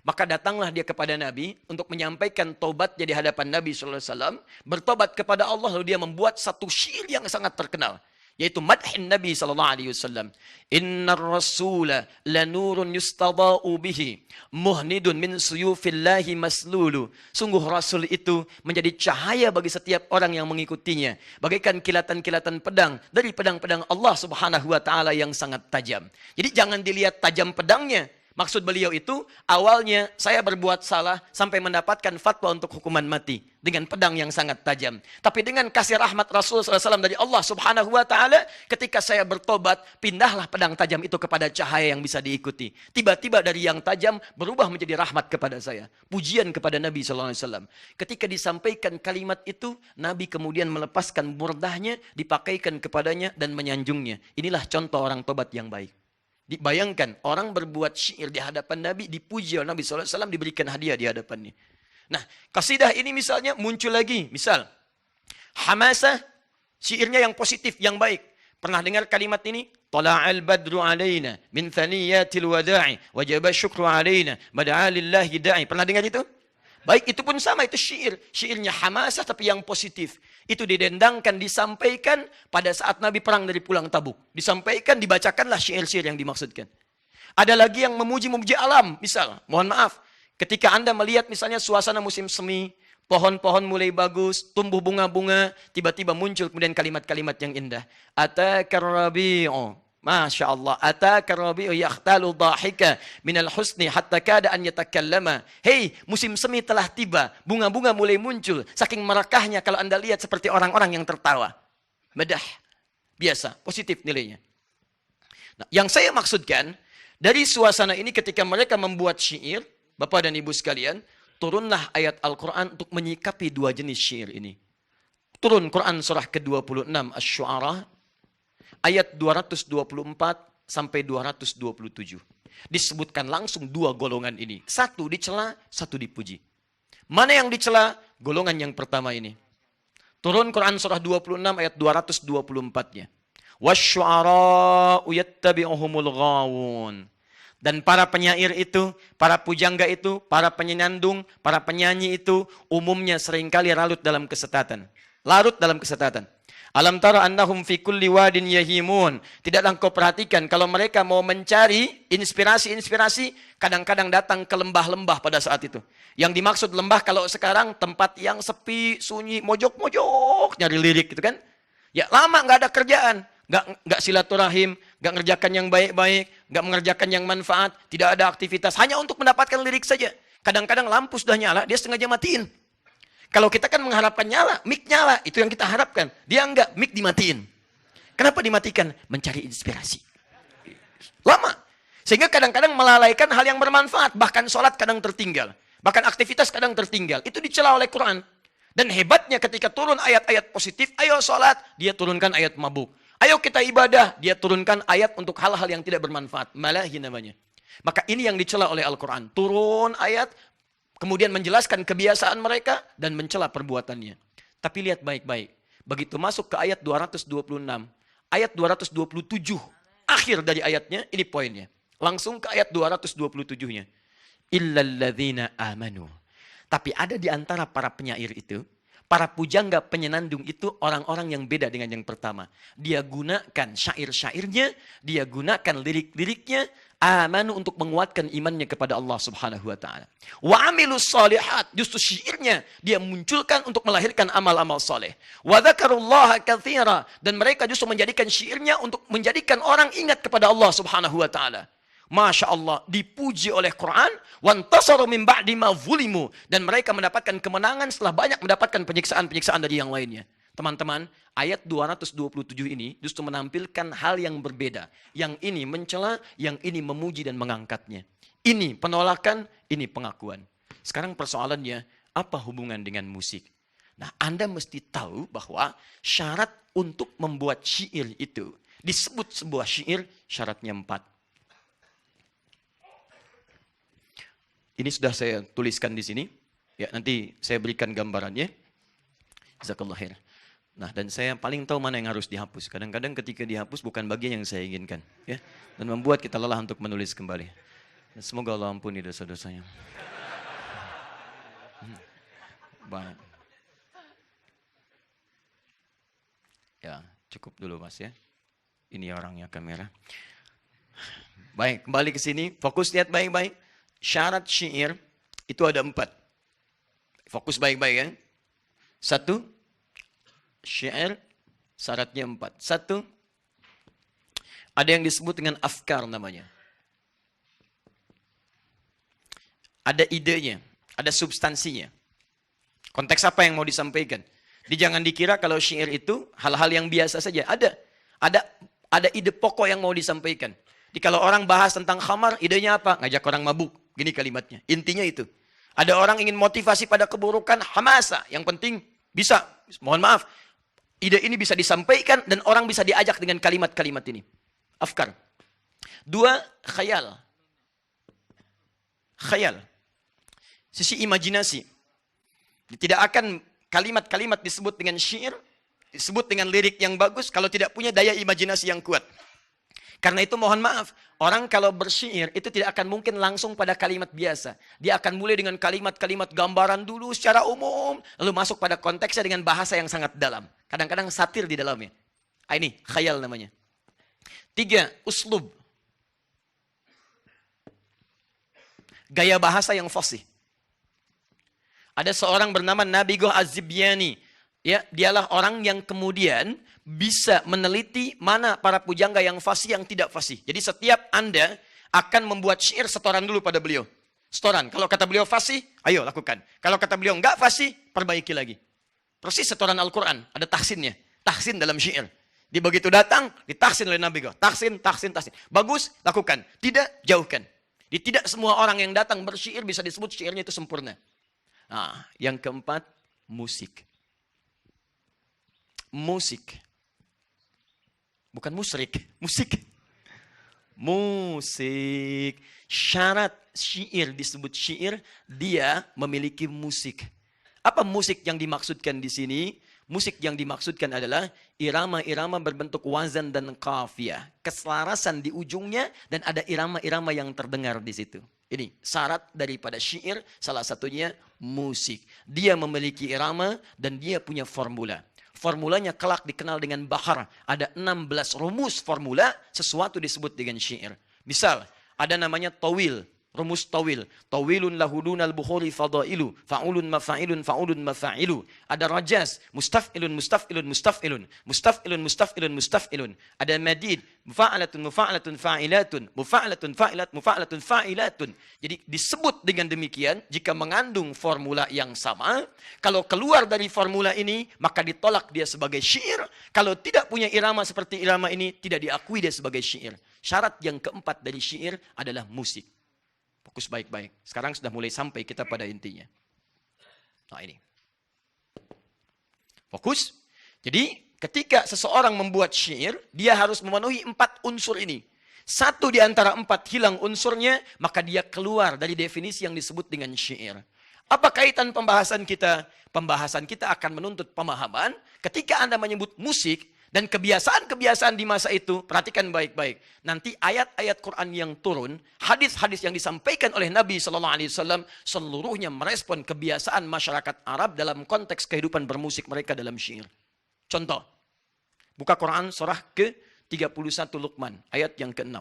Maka datanglah dia kepada Nabi untuk menyampaikan tobatnya di hadapan Nabi SAW. Bertobat kepada Allah, lalu dia membuat satu syair yang sangat terkenal. yaitu madhin Nabi sallallahu alaihi wasallam. Innar rasula lanurun yustada'u bihi muhnidun min suyufillahi maslulu. Sungguh Rasul itu menjadi cahaya bagi setiap orang yang mengikutinya, bagaikan kilatan-kilatan pedang dari pedang-pedang Allah Subhanahu wa taala yang sangat tajam. Jadi jangan dilihat tajam pedangnya. Maksud beliau itu, awalnya saya berbuat salah sampai mendapatkan fatwa untuk hukuman mati dengan pedang yang sangat tajam. Tapi dengan kasih rahmat Rasul SAW dari Allah Subhanahu wa taala, ketika saya bertobat, pindahlah pedang tajam itu kepada cahaya yang bisa diikuti. Tiba-tiba dari yang tajam berubah menjadi rahmat kepada saya. Pujian kepada Nabi SAW. Ketika disampaikan kalimat itu, Nabi kemudian melepaskan burdahnya, dipakaikan kepadanya dan menyanjungnya. Inilah contoh orang tobat yang baik. Dibayangkan orang berbuat syair di hadapan Nabi, dipuji oleh Nabi SAW, diberikan hadiah di hadapannya. Nah, kasidah ini misalnya muncul lagi. Misal, Hamasah, syairnya yang positif, yang baik. Pernah dengar kalimat ini? Tala'al badru alaina min thaniyatil wada'i wajaba syukru alaina bad'a lillahi da'i. Pernah dengar itu? Baik, itu pun sama, itu syair. Syairnya Hamasah tapi yang positif. Itu didendangkan, disampaikan pada saat Nabi perang dari pulang Tabuk. Disampaikan, dibacakanlah syair-syair yang dimaksudkan. Ada lagi yang memuji-memuji alam. Misal, mohon maaf, ketika Anda melihat misalnya suasana musim semi, pohon-pohon mulai bagus, tumbuh bunga-bunga, tiba-tiba muncul kemudian kalimat-kalimat yang indah. Atakar rabi'u. Masya Allah. Ataka rabi'u yakhtalu dhahika minal husni hatta kada an yatakallama. Hei, musim semi telah tiba. Bunga-bunga mulai muncul. Saking merekahnya kalau Anda lihat seperti orang-orang yang tertawa. Madah. Biasa. Positif nilainya. Nah, yang saya maksudkan, dari suasana ini ketika mereka membuat syair, Bapak dan Ibu sekalian, turunlah ayat Al-Quran untuk menyikapi dua jenis syair ini. Turun Quran surah ke-26 Asy-Syu'ara, ayat 224 sampai 227. Disebutkan langsung dua golongan ini. Satu dicela, satu dipuji. Mana yang dicela? Golongan yang pertama ini. Turun Quran surah 26 ayat 224-nya. Wasyu'ara'u yattabi'uhumul ghawun. Dan para penyair itu, para pujangga itu, para penyandung, para penyanyi itu umumnya seringkali larut dalam kesesatan. Larut dalam kesesatan. Alam tara annahum fi kulli wadin yahimun. Tidaklah engkau perhatikan kalau mereka mau mencari inspirasi-inspirasi, kadang-kadang datang ke lembah-lembah pada saat itu. Yang dimaksud lembah kalau sekarang tempat yang sepi, sunyi, mojok-mojok, nyari lirik gitu kan. Ya lama nggak ada kerjaan, nggak silaturahim, nggak ngerjakan yang baik-baik, nggak mengerjakan yang manfaat, tidak ada aktivitas, hanya untuk mendapatkan lirik saja. Kadang-kadang lampu sudah nyala, dia sengaja matiin. Kalau kita kan mengharapkan nyala, mic nyala, itu yang kita harapkan. Dia enggak, mic dimatiin. Kenapa dimatikan? Mencari inspirasi. Lama. Sehingga kadang-kadang melalaikan hal yang bermanfaat. Bahkan sholat kadang tertinggal. Bahkan aktivitas kadang tertinggal. Itu dicela oleh Quran. Dan hebatnya ketika turun ayat-ayat positif, ayo sholat, dia turunkan ayat mabuk. Ayo kita ibadah, dia turunkan ayat untuk hal-hal yang tidak bermanfaat. Malahi namanya. Maka ini yang dicela oleh Al-Quran. Turun ayat, kemudian menjelaskan kebiasaan mereka dan mencela perbuatannya. Tapi lihat baik-baik. Begitu masuk ke ayat 226, ayat 227, akhir dari ayatnya, ini poinnya. Langsung ke ayat 227-nya. Illalladzina amanu. Tapi ada di antara para penyair itu, para pujangga penyenandung itu orang-orang yang beda dengan yang pertama. Dia gunakan syair-syairnya, dia gunakan lirik-liriknya, amanu untuk menguatkan imannya kepada Allah Subhanahu wa taala. Wa amilus shalihat, justru syairnya dia munculkan untuk melahirkan amal-amal saleh. Wa dzakarullaha katsira, dan mereka justru menjadikan syairnya untuk menjadikan orang ingat kepada Allah Subhanahu wa taala. Masya Allah, dipuji oleh Quran, wantasaru min ba'di ma zulimu, dan mereka mendapatkan kemenangan setelah banyak mendapatkan penyiksaan-penyiksaan dari yang lainnya. Teman-teman, ayat 227 ini justru menampilkan hal yang berbeda. Yang ini mencela, yang ini memuji dan mengangkatnya. Ini penolakan, ini pengakuan. Sekarang persoalannya, apa hubungan dengan musik? Nah, Anda mesti tahu bahwa syarat untuk membuat syair itu, disebut sebuah syair, syaratnya 4. Ini sudah saya tuliskan di sini. Ya, nanti saya berikan gambarannya. Jazakallah khair. Nah, dan saya paling tahu mana yang harus dihapus. Kadang-kadang ketika dihapus bukan bagian yang saya inginkan, ya. Dan membuat kita lelah untuk menulis kembali. Dan semoga Allah ampuni dosa-dosanya. Baik. Ya, cukup dulu Mas ya. ini orangnya kamera. Baik, kembali ke sini. Fokus lihat baik-baik. Syarat syair itu ada 4. Fokus baik-baik ya. 1, syair syaratnya 4. 1, ada yang disebut dengan afkar namanya. Ada idenya, ada substansinya. Konteks apa yang mau disampaikan? Jangan dikira kalau syair itu hal-hal yang biasa saja. Ada ide pokok yang mau disampaikan. Jadi kalau orang bahas tentang khamar, idenya apa? Ngajak orang mabuk. Gini kalimatnya. Intinya itu. Ada orang ingin motivasi pada keburukan, hamasa. Yang penting bisa, mohon maaf, ide ini bisa disampaikan dan orang bisa diajak dengan kalimat-kalimat ini. Afkar. 2, khayal. Khayal. Sisi imajinasi. Tidak akan kalimat-kalimat disebut dengan syair, disebut dengan lirik yang bagus kalau tidak punya daya imajinasi yang kuat. Karena itu mohon maaf, orang kalau bersyair itu tidak akan mungkin langsung pada kalimat biasa. Dia akan mulai dengan kalimat-kalimat gambaran dulu secara umum, lalu masuk pada konteksnya dengan bahasa yang sangat dalam. Kadang-kadang satir di dalamnya. Ini khayal namanya. 3, uslub. Gaya bahasa yang fasih. Ada seorang bernama Nabighah Az-Zibyani. Ya, dialah orang yang kemudian bisa meneliti mana para pujangga yang fasih, yang tidak fasih. Jadi setiap Anda akan membuat syair, setoran dulu pada beliau. Setoran. Kalau kata beliau fasih, ayo lakukan. Kalau kata beliau enggak fasih, perbaiki lagi. Persis setoran Al-Quran. Ada tahsinnya. Tahsin dalam syair. Dia begitu datang, ditahsin oleh Nabighah. Tahsin, tahsin, tahsin. Bagus, lakukan. Tidak, jauhkan. Jadi tidak semua orang yang datang bersyair bisa disebut syairnya itu sempurna. Nah, yang keempat, musik. Musik. Bukan musrik, musik. Musik. Syarat syair disebut syair, dia memiliki musik. Apa musik yang dimaksudkan di sini? Musik yang dimaksudkan adalah irama-irama berbentuk wazan dan qafiyah. Keselarasan di ujungnya dan ada irama-irama yang terdengar di situ. Ini syarat daripada syair, salah satunya musik. Dia memiliki irama dan dia punya formula. Formulanya kelak dikenal dengan bahar. Ada 16 rumus formula, sesuatu disebut dengan syair. Misal, ada namanya tawil. Rumus tawil. Tawilun lahudunal bukhuri fadailu. Fa'ulun mafa'ilun fa'ulun mafa'ilu. Ada rajas. Mustaf'ilun mustaf'ilun mustaf'ilun. Mustaf'ilun mustaf'ilun mustaf'ilun. Ada madid. Mufa'alatun mufa'alatun fa'ilatun. Mufa'alatun fa'ilat mufa'alatun fa'ilatun. Jadi disebut dengan demikian, jika mengandung formula yang sama, kalau keluar dari formula ini, maka ditolak dia sebagai syair. Kalau tidak punya irama seperti irama ini, tidak diakui dia sebagai syair. Syarat yang keempat dari syair adalah musik. Fokus baik-baik. Sekarang sudah mulai sampai kita pada intinya. Nah ini. Fokus. Jadi ketika seseorang membuat syair, dia harus memenuhi 4 unsur ini. 1 di antara 4 hilang unsurnya, maka dia keluar dari definisi yang disebut dengan syair. Apa kaitan pembahasan kita? Pembahasan kita akan menuntut pemahaman ketika Anda menyebut musik, dan kebiasaan-kebiasaan di masa itu, perhatikan baik-baik. Nanti ayat-ayat Quran yang turun, hadis-hadis yang disampaikan oleh Nabi SAW, seluruhnya merespon kebiasaan masyarakat Arab dalam konteks kehidupan bermusik mereka dalam syair. Contoh, buka Quran surah ke-31 Luqman, ayat yang ke-6.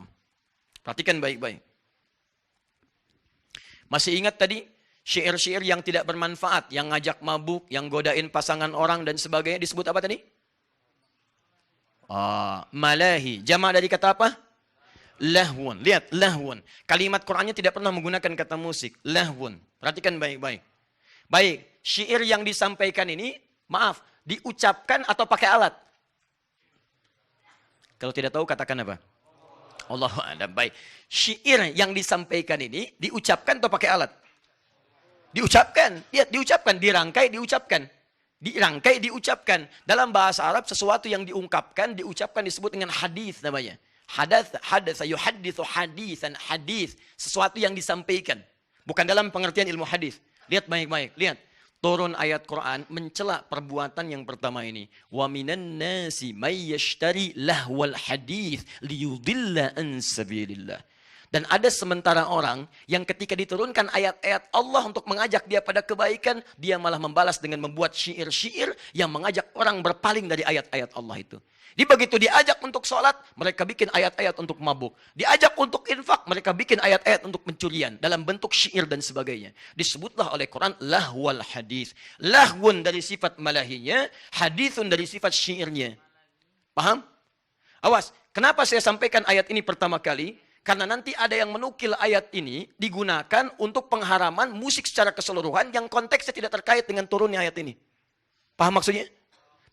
Perhatikan baik-baik. Masih ingat tadi, syair-syair yang tidak bermanfaat, yang ngajak mabuk, yang godain pasangan orang dan sebagainya, disebut apa tadi? Malahi. Jama' dari kata apa? Lahwun. Lihat, lahwun. Kalimat Qur'annya tidak pernah menggunakan kata musik. Lahwun. Perhatikan baik-baik. Baik, syair yang disampaikan ini, maaf, diucapkan atau pakai alat? Kalau tidak tahu katakan apa? Allahu a'lam. Baik. Syair yang disampaikan ini diucapkan atau pakai alat? Diucapkan. Lihat, diucapkan, dirangkai, diucapkan. Dirangkai, diucapkan. Dalam bahasa Arab, sesuatu yang diungkapkan, diucapkan disebut dengan hadis namanya. Hadatsa yuhadditsu hadisan, hadis. Sesuatu yang disampaikan. Bukan dalam pengertian ilmu hadis. Lihat baik-baik, lihat. Turun ayat Quran mencela perbuatan yang pertama ini. Wa minan nasi may yashtari lahwal hadis liyudilla an sabilillah. Dan ada sementara orang yang ketika diturunkan ayat-ayat Allah untuk mengajak dia pada kebaikan, dia malah membalas dengan membuat syair-syair yang mengajak orang berpaling dari ayat-ayat Allah itu. Di begitu diajak untuk sholat, mereka bikin ayat-ayat untuk mabuk. Diajak untuk infak, mereka bikin ayat-ayat untuk pencurian dalam bentuk syair dan sebagainya. Disebutlah oleh Quran lahwal hadis. Lahwun dari sifat malahinya, hadithun dari sifat syairnya. Paham? Awas, kenapa saya sampaikan ayat ini pertama kali? Karena nanti ada yang menukil ayat ini digunakan untuk pengharaman musik secara keseluruhan yang konteksnya tidak terkait dengan turunnya ayat ini. Paham maksudnya?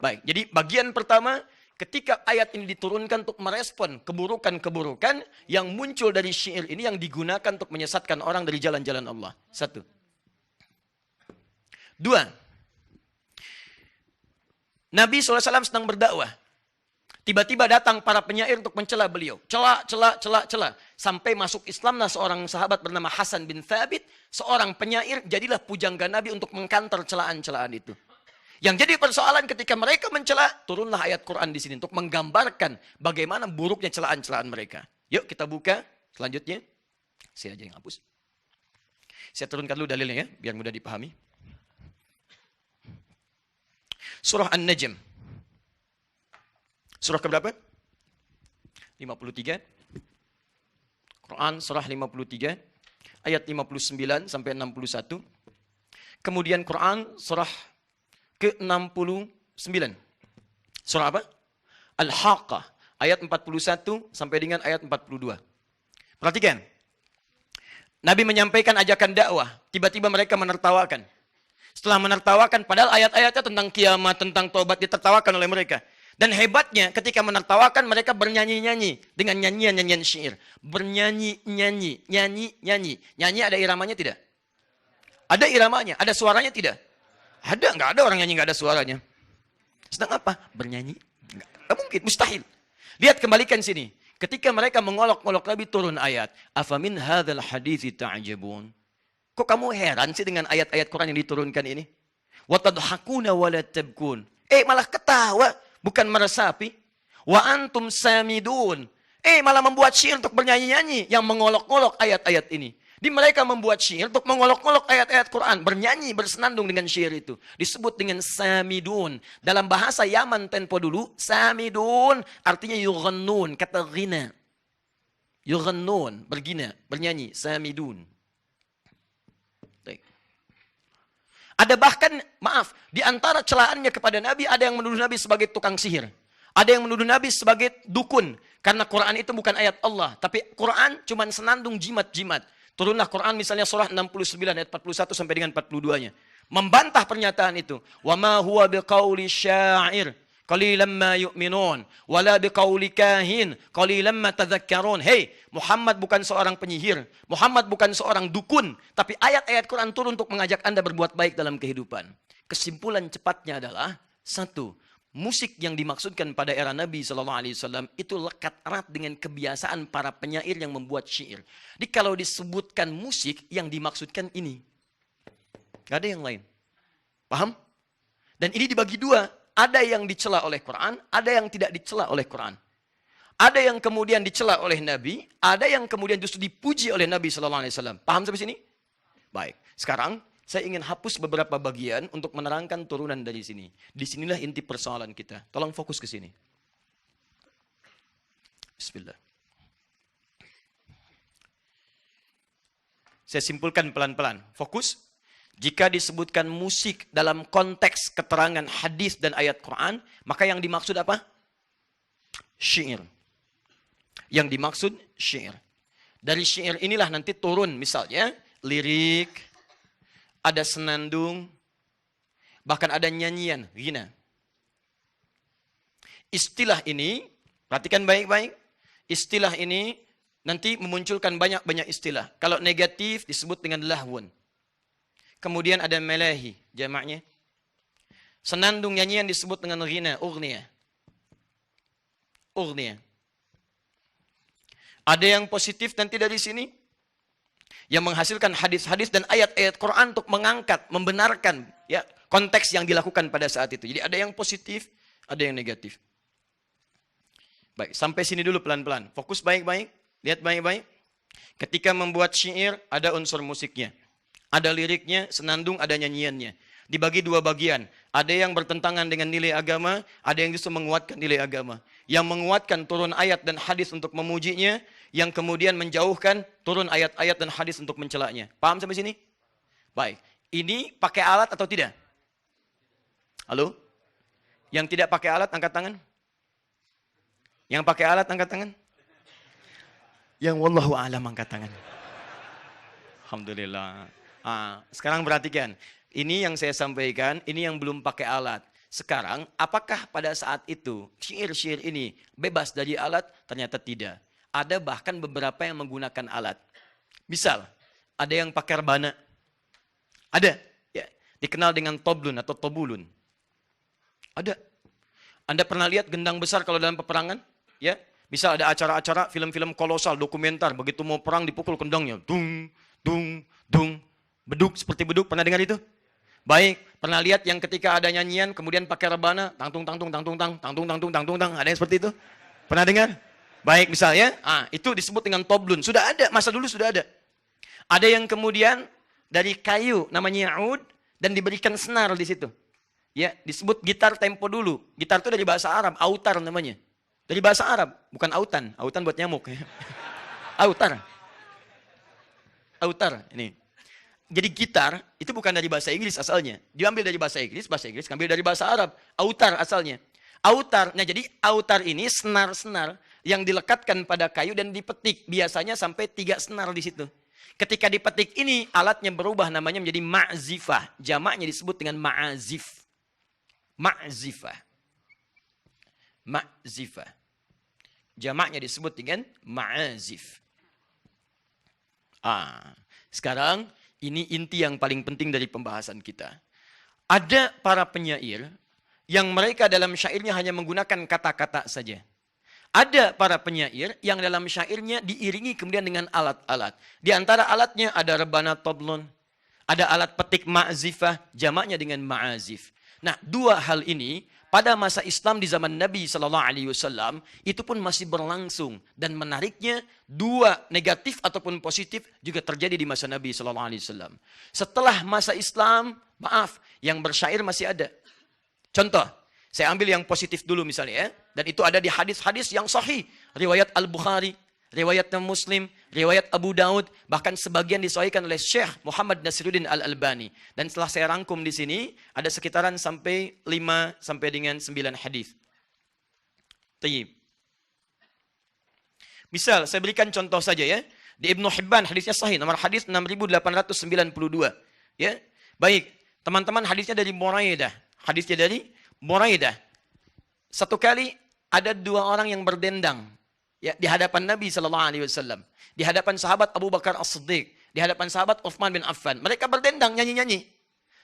Baik, jadi bagian pertama, ketika ayat ini diturunkan untuk merespon keburukan-keburukan yang muncul dari syair ini yang digunakan untuk menyesatkan orang dari jalan-jalan Allah. Satu. Dua. Nabi SAW sedang berdakwah. Tiba-tiba datang para penyair untuk mencela beliau. Cela. Sampai masuk Islamlah seorang sahabat bernama Hasan bin Thabit. Seorang penyair, jadilah pujangga Nabi untuk mengkanter celaan-celaan itu. Yang jadi persoalan ketika mereka mencela, turunlah ayat Quran di sini untuk menggambarkan bagaimana buruknya celaan-celaan mereka. Yuk kita buka selanjutnya. Saya aja yang hapus. Saya turunkan dulu dalilnya ya, biar mudah dipahami. Surah An-Najm. Surah keberapa? 53. Quran surah 53 ayat 59 sampai 61. Kemudian Quran surah ke-69. Surah apa? Al-Haqqah ayat 41 sampai dengan ayat 42. Perhatikan. Nabi menyampaikan ajakan dakwah, tiba-tiba mereka menertawakan. Setelah menertawakan, padahal ayat-ayatnya tentang kiamat, tentang taubat ditertawakan oleh mereka. Dan hebatnya ketika menertawakan mereka bernyanyi-nyanyi dengan nyanyian-nyanyian syair. Bernyanyi-nyanyi, nyanyi-nyanyi. Nyanyi ada iramanya tidak? Ada iramanya, ada suaranya tidak? Ada, nggak ada orang nyanyi nggak ada suaranya. Sedang apa? Bernyanyi? Nggak mungkin, mustahil. Lihat kembalikan sini. Ketika mereka mengolok-olok Nabi turun ayat. Afamin hadzal hadithi ta'jabun. Kok kamu heran sih dengan ayat-ayat Quran yang diturunkan ini? Wa tadhakuna wa la tabkun. Malah ketawa. Bukan meresapi. Wa antum samidun. Malah membuat syair untuk bernyanyi-nyanyi. Yang mengolok-olok ayat-ayat ini. Di mereka membuat syair untuk mengolok-olok ayat-ayat Quran. Bernyanyi, bersenandung dengan syair itu. Disebut dengan samidun. Dalam bahasa Yaman tempo dulu. Samidun artinya yughannun. Kata ghina. Yughannun. Bergina. Bernyanyi. Samidun. Ada bahkan, maaf, di antara celaannya kepada Nabi, ada yang menuduh Nabi sebagai tukang sihir. Ada yang menuduh Nabi sebagai dukun. Karena Quran itu bukan ayat Allah. Tapi Quran cuma senandung jimat-jimat. Turunlah Quran misalnya surah 69 ayat 41 sampai dengan 42-nya. Membantah pernyataan itu. Wa ma huwa biqauli syair. Qalilan ma yu'minun. Wala biqauli kahin. Qalilan ma tadhakkarun. Hei, Muhammad bukan seorang penyihir. Muhammad bukan seorang dukun. Tapi ayat-ayat Quran turun untuk mengajak Anda berbuat baik dalam kehidupan. Kesimpulan cepatnya adalah, satu, musik yang dimaksudkan pada era Nabi SAW itu lekat erat dengan kebiasaan para penyair yang membuat syair. Jadi kalau disebutkan musik, yang dimaksudkan ini. Gak ada yang lain. Paham? Dan ini dibagi dua. Ada yang dicela oleh Quran, ada yang tidak dicela oleh Quran. Ada yang kemudian dicela oleh Nabi, ada yang kemudian justru dipuji oleh Nabi SAW. Paham sampai sini? Baik. Sekarang saya ingin hapus beberapa bagian untuk menerangkan turunan dari sini. Disinilah inti persoalan kita. Tolong fokus ke sini. Bismillah. Saya simpulkan pelan-pelan. Fokus. Jika disebutkan musik dalam konteks keterangan hadis dan ayat Quran, maka yang dimaksud apa? Syair. Yang dimaksud syair. Dari syair inilah nanti turun misalnya lirik, ada senandung, bahkan ada nyanyian, ghina. Istilah ini, perhatikan baik-baik, istilah ini nanti memunculkan banyak-banyak istilah. Kalau negatif disebut dengan lahwun. Kemudian ada melahi, jamaknya. Senandung nyanyian disebut dengan ghina, ughniya. Ughniya. Ada yang positif nanti dari sini, yang menghasilkan hadis-hadis dan ayat-ayat Quran untuk mengangkat, membenarkan ya konteks yang dilakukan pada saat itu. Jadi ada yang positif, ada yang negatif. Baik, sampai sini dulu pelan-pelan. Fokus baik-baik, lihat baik-baik. Ketika membuat syair, ada unsur musiknya. Ada liriknya, senandung, ada nyanyiannya. Dibagi dua bagian. Ada yang bertentangan dengan nilai agama, ada yang justru menguatkan nilai agama. Yang menguatkan turun ayat dan hadis untuk memujinya, yang kemudian menjauhkan turun ayat-ayat dan hadis untuk mencelaknya. Paham sampai sini? Baik. Ini pakai alat atau tidak? Halo? Yang tidak pakai alat, angkat tangan. Yang pakai alat, angkat tangan. Yang wallahu a'lam, angkat tangan. Alhamdulillah. Sekarang perhatikan. Ini yang saya sampaikan, ini yang belum pakai alat. Sekarang, apakah pada saat itu syair-syair ini bebas dari alat? Ternyata tidak. Ada bahkan beberapa yang menggunakan alat. Misal, ada yang pakai rebana. Ada. Ya, dikenal dengan toblun atau tobulun. Ada. Anda pernah lihat gendang besar kalau dalam peperangan? Ya, misal ada acara-acara film-film kolosal, dokumenter. Begitu mau perang dipukul kendangnya. Dung, dung, dung. Beduk, seperti beduk. Pernah dengar itu? Baik, pernah lihat yang ketika ada nyanyian, kemudian pakai rebana, tangtung, tangtung, tangtung, tang, tangtung, tangtung, tangtung, tang. Ada yang seperti itu? Pernah dengar? Baik, misalnya, itu disebut dengan toblun. Sudah ada, masa dulu sudah ada. Ada yang kemudian dari kayu, namanya ud, dan diberikan senar di situ. Ya, disebut gitar tempo dulu. Gitar itu dari bahasa Arab, autar namanya. Dari bahasa Arab, bukan autan. Autan buat nyamuk. Ya. Autar. Autar, ini. Jadi gitar itu bukan dari bahasa Inggris asalnya. Diambil dari bahasa Inggris ambil dari bahasa Arab. Autar asalnya. Autar, nah jadi autar ini senar-senar yang dilekatkan pada kayu dan dipetik. Biasanya sampai 3 senar di situ. Ketika dipetik ini alatnya berubah namanya menjadi ma'zifah. Jamaknya disebut dengan ma'azif. Ma'zifah. Ma'zifah. Jamaknya disebut dengan ma'azif. Sekarang ini inti yang paling penting dari pembahasan kita. Ada para penyair yang mereka dalam syairnya hanya menggunakan kata-kata saja. Ada para penyair yang dalam syairnya diiringi kemudian dengan alat-alat. Di antara alatnya ada rebana toblon, ada alat petik ma'zifah, jamaknya dengan ma'azif. Nah, dua hal ini pada masa Islam di zaman Nabi SAW itu pun masih berlangsung. Dan menariknya dua negatif ataupun positif juga terjadi di masa Nabi SAW. Setelah masa Islam, maaf, yang bersyair masih ada. Contoh, saya ambil yang positif dulu misalnya ya. Dan itu ada di hadis-hadis yang sahih. Riwayat Al-Bukhari, riwayat Muslim, riwayat Abu Daud, bahkan sebagian disahihkan oleh Syekh Muhammad Nasiruddin Al-Albani. Dan setelah saya rangkum di sini, ada sekitaran sampai 5 sampai dengan 9 hadis. Tayyib. Misal, saya berikan contoh saja ya. Di Ibnu Hibban hadisnya sahih, nomor hadis 6892. Ya. Baik, teman-teman hadisnya dari Buraidah. Hadisnya dari Buraidah. Satu kali ada 2 orang yang berdendang. Ya, di hadapan Nabi SAW. Di hadapan sahabat Abu Bakar As-Siddiq. Di hadapan sahabat Uthman bin Affan. Mereka berdendang, nyanyi-nyanyi.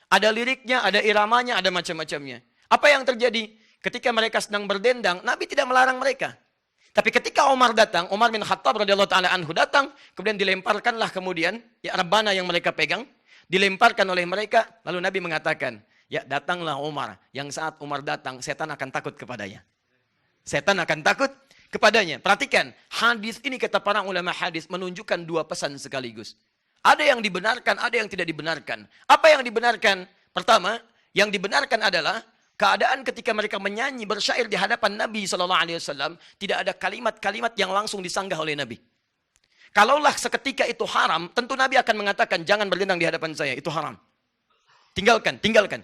Ada liriknya, ada iramanya, ada macam-macamnya. Apa yang terjadi? Ketika mereka sedang berdendang, Nabi tidak melarang mereka. Tapi ketika Umar datang, Umar bin Khattab radhiyallahu ta'ala anhu datang, kemudian dilemparkanlah kemudian, ya rebana yang mereka pegang, dilemparkan oleh mereka, lalu Nabi mengatakan, ya datanglah Umar, yang saat Umar datang, setan akan takut kepadanya. Setan akan takut kepadanya. Perhatikan, hadis ini kata para ulama hadis menunjukkan 2 pesan sekaligus. Ada yang dibenarkan, ada yang tidak dibenarkan. Apa yang dibenarkan? Pertama, yang dibenarkan adalah keadaan ketika mereka menyanyi bersyair di hadapan Nabi SAW, tidak ada kalimat-kalimat yang langsung disanggah oleh Nabi. Kalaulah seketika itu haram, tentu Nabi akan mengatakan, jangan berdendang di hadapan saya, itu haram. Tinggalkan, tinggalkan.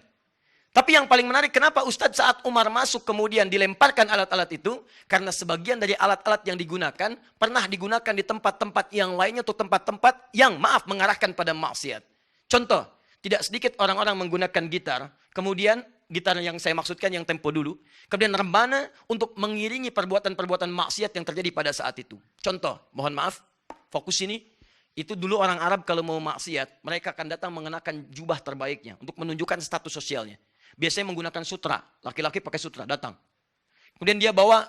Tapi yang paling menarik, kenapa Ustadz saat Umar masuk kemudian dilemparkan alat-alat itu? Karena sebagian dari alat-alat yang digunakan, pernah digunakan di tempat-tempat yang lainnya atau tempat-tempat yang mengarahkan pada maksiat. Contoh, tidak sedikit orang-orang menggunakan gitar, kemudian gitar yang saya maksudkan yang tempo dulu, kemudian rebana untuk mengiringi perbuatan-perbuatan maksiat yang terjadi pada saat itu. Contoh, mohon maaf, fokus ini. Itu dulu orang Arab kalau mau maksiat, mereka akan datang mengenakan jubah terbaiknya untuk menunjukkan status sosialnya. Biasanya menggunakan sutra, laki-laki pakai sutra, datang. Kemudian dia bawa,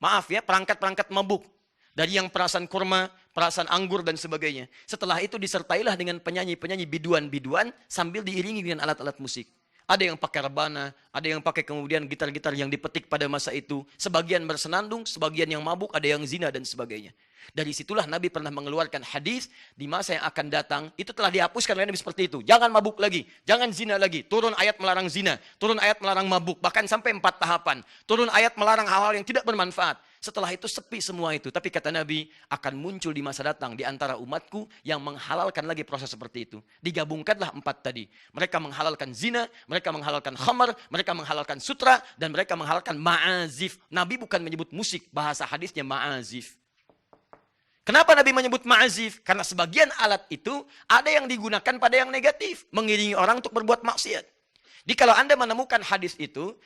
maaf ya, perangkat-perangkat mabuk. Dari yang perasan kurma, perasan anggur dan sebagainya. Setelah itu disertailah dengan penyanyi-penyanyi biduan-biduan sambil diiringi dengan alat-alat musik. Ada yang pakai rebana, ada yang pakai kemudian gitar-gitar yang dipetik pada masa itu. Sebagian bersenandung, sebagian yang mabuk, ada yang zina dan sebagainya. Dari situlah Nabi pernah mengeluarkan hadis di masa yang akan datang. Itu telah dihapuskan oleh Nabi seperti itu. Jangan mabuk lagi, jangan zina lagi. Turun ayat melarang zina, turun ayat melarang mabuk. Bahkan sampai 4 tahapan. Turun ayat melarang hal-hal yang tidak bermanfaat. Setelah itu sepi semua itu. Tapi kata Nabi, akan muncul di masa datang di antara umatku yang menghalalkan lagi proses seperti itu. Digabungkanlah 4 tadi. Mereka menghalalkan zina, mereka menghalalkan khamar, mereka menghalalkan sutra, dan mereka menghalalkan ma'azif. Nabi bukan menyebut musik, bahasa hadisnya ma'azif. Kenapa Nabi menyebut ma'azif? Karena sebagian alat itu ada yang digunakan pada yang negatif. Mengiringi orang untuk berbuat maksiat. Jadi kalau Anda menemukan hadis itu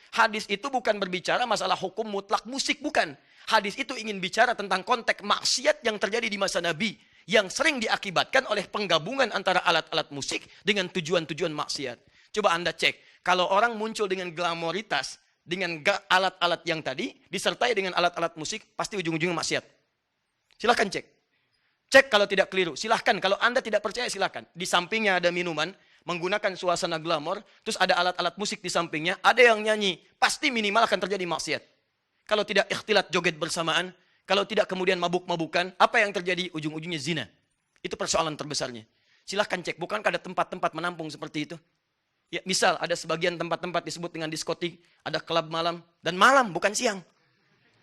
bukan berbicara masalah hukum mutlak musik, bukan. Hadis itu ingin bicara tentang konteks maksiat yang terjadi di masa Nabi. Yang sering diakibatkan oleh penggabungan antara alat-alat musik dengan tujuan-tujuan maksiat. Coba Anda cek, kalau orang muncul dengan glamoritas, dengan alat-alat yang tadi, disertai dengan alat-alat musik, pasti ujung-ujungnya maksiat. Silahkan cek. Cek kalau tidak keliru. Silahkan, kalau Anda tidak percaya silahkan. Di sampingnya ada minuman, menggunakan suasana glamor, terus ada alat-alat musik di sampingnya, ada yang nyanyi. Pasti minimal akan terjadi maksiat. Kalau tidak ikhtilat joget bersamaan, kalau tidak kemudian mabuk-mabukan, apa yang terjadi? Ujung-ujungnya zina. Itu persoalan terbesarnya. Silahkan cek, bukankah ada tempat-tempat menampung seperti itu? Ya, misal ada sebagian tempat-tempat disebut dengan diskotik, ada klub malam, dan malam bukan siang.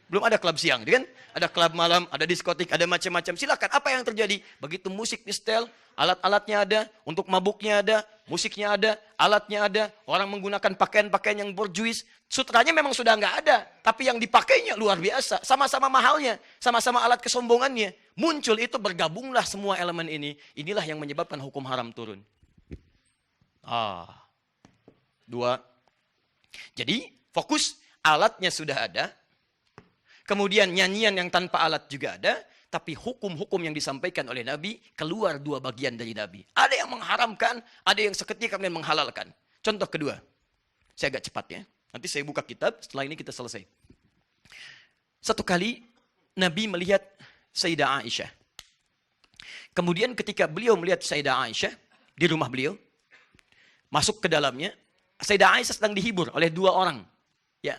Belum ada klub siang, kan? Ada klub malam, ada diskotik, ada macam-macam. Silakan, apa yang terjadi? Begitu musik di setel, alat-alatnya ada, untuk mabuknya ada, musiknya ada, alatnya ada, orang menggunakan pakaian-pakaian yang borjuis. Sutranya memang sudah nggak ada, tapi yang dipakainya luar biasa. Sama-sama mahalnya, sama-sama alat kesombongannya. Muncul itu, bergabunglah semua elemen ini. Inilah yang menyebabkan hukum haram turun. 2. Jadi, fokus alatnya sudah ada. Kemudian nyanyian yang tanpa alat juga ada, tapi hukum-hukum yang disampaikan oleh Nabi keluar 2 bagian dari Nabi. Ada yang mengharamkan, ada yang seketika kemudian menghalalkan. Contoh kedua, saya agak cepat ya. Nanti saya buka kitab, setelah ini kita selesai. Satu kali Nabi melihat Sayyidah Aisyah. Kemudian ketika beliau melihat Sayyidah Aisyah di rumah beliau, masuk ke dalamnya, Sayyidah Aisyah sedang dihibur oleh 2 orang. Ya.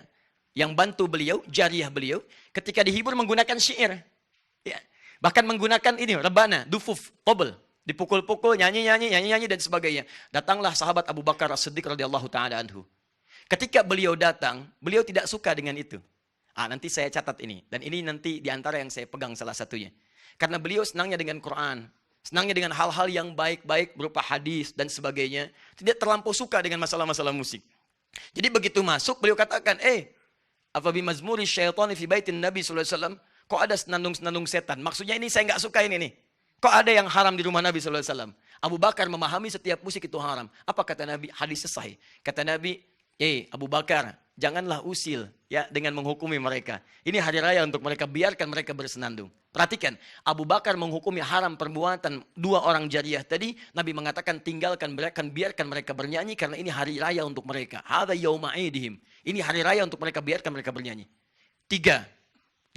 Yang bantu beliau, jariyah beliau, ketika dihibur menggunakan syair. Ya. Bahkan menggunakan ini, rebana, dufuf, tobel. Dipukul-pukul, nyanyi-nyanyi, dan sebagainya. Datanglah sahabat Abu Bakar As-Siddiq radhiyallahu ta'ala anhu. Ketika beliau datang, beliau tidak suka dengan itu. Nanti saya catat ini. Dan ini nanti diantara yang saya pegang salah satunya. Karena beliau senangnya dengan Quran. Senangnya dengan hal-hal yang baik-baik berupa hadis dan sebagainya. Tidak terlampau suka dengan masalah-masalah musik. Jadi begitu masuk, beliau katakan, apa bimazmuri syaitani fi baitin Nabi sallallahu alaihi wasallam? Kok ada senandung-senandung setan? Maksudnya ini saya nggak suka ini nih. Kok ada yang haram di rumah Nabi sallallahu alaihi wasallam? Abu Bakar memahami setiap musik itu haram. Apa kata Nabi? Hadis sahih. Kata Nabi, Abu Bakar, janganlah usil ya dengan menghukumi mereka. Ini hari raya untuk mereka, biarkan mereka bersenandung. Perhatikan, Abu Bakar menghukumi haram perbuatan 2 orang jariyah tadi. Nabi mengatakan tinggalkan mereka, biarkan mereka bernyanyi karena ini hari raya untuk mereka. Hadza yauma aidihim. Ini hari raya untuk mereka, biarkan mereka bernyanyi. 3.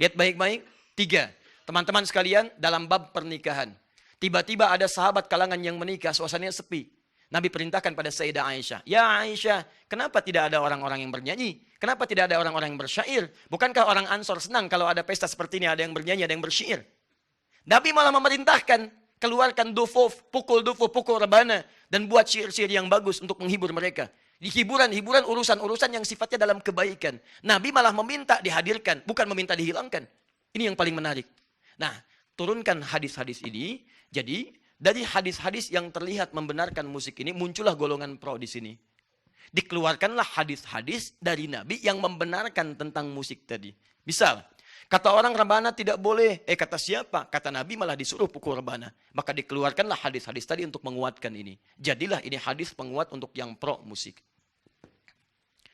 Lihat baik-baik. 3. Teman-teman sekalian, dalam bab pernikahan. Tiba-tiba ada sahabat kalangan yang menikah, suasananya sepi. Nabi perintahkan pada Sayyidah Aisyah. Ya Aisyah, kenapa tidak ada orang-orang yang bernyanyi? Kenapa tidak ada orang-orang yang bersyair? Bukankah orang Ansor senang kalau ada pesta seperti ini, ada yang bernyanyi, ada yang bersyair? Nabi malah memerintahkan, keluarkan dufuf, pukul rebana, dan buat syair-syair yang bagus untuk menghibur mereka. Di hiburan-hiburan, urusan-urusan yang sifatnya dalam kebaikan. Nabi malah meminta dihadirkan, bukan meminta dihilangkan. Ini yang paling menarik. Nah, turunkan hadis-hadis ini. Jadi, dari hadis-hadis yang terlihat membenarkan musik ini, muncullah golongan pro di sini. Dikeluarkanlah hadis-hadis dari Nabi yang membenarkan tentang musik tadi. Misal, kata orang rebana tidak boleh. Kata siapa? Kata Nabi malah disuruh pukul rebana. Maka dikeluarkanlah hadis-hadis tadi untuk menguatkan ini. Jadilah ini hadis penguat untuk yang pro musik.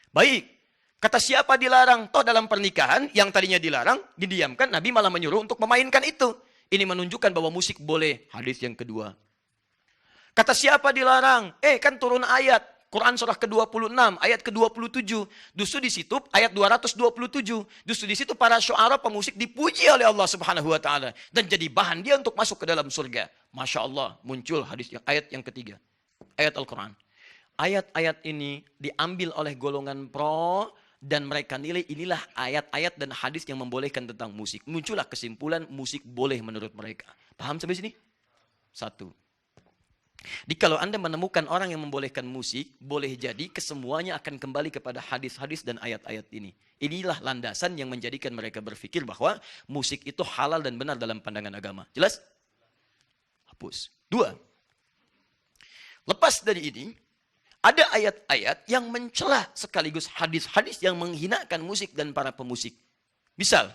Baik, kata siapa dilarang? Toh dalam pernikahan yang tadinya dilarang, didiamkan, Nabi malah menyuruh untuk memainkan itu. Ini menunjukkan bahwa musik boleh. Hadis yang kedua. Kata siapa dilarang? Kan turun ayat. Quran surah ke-26, ayat ke-27. Justru di situ ayat 227. Justru di situ para syu'ara pemusik dipuji oleh Allah Subhanahu wa taala dan jadi bahan dia untuk masuk ke dalam surga. Masya Allah, muncul hadis ayat yang ketiga. Ayat Al-Quran. ayat-ayat ini diambil oleh golongan pro dan mereka nilai inilah ayat-ayat dan hadis yang membolehkan tentang musik. Muncullah kesimpulan musik boleh menurut mereka. Paham sampai sini? Satu. Jadi kalau Anda menemukan orang yang membolehkan musik, boleh jadi kesemuanya akan kembali kepada hadis-hadis dan ayat-ayat ini. Inilah landasan yang menjadikan mereka berpikir bahwa musik itu halal dan benar dalam pandangan agama. Jelas? Hapus. Dua. Lepas dari ini, ada ayat-ayat yang mencela sekaligus hadis-hadis yang menghinakan musik dan para pemusik. Misal,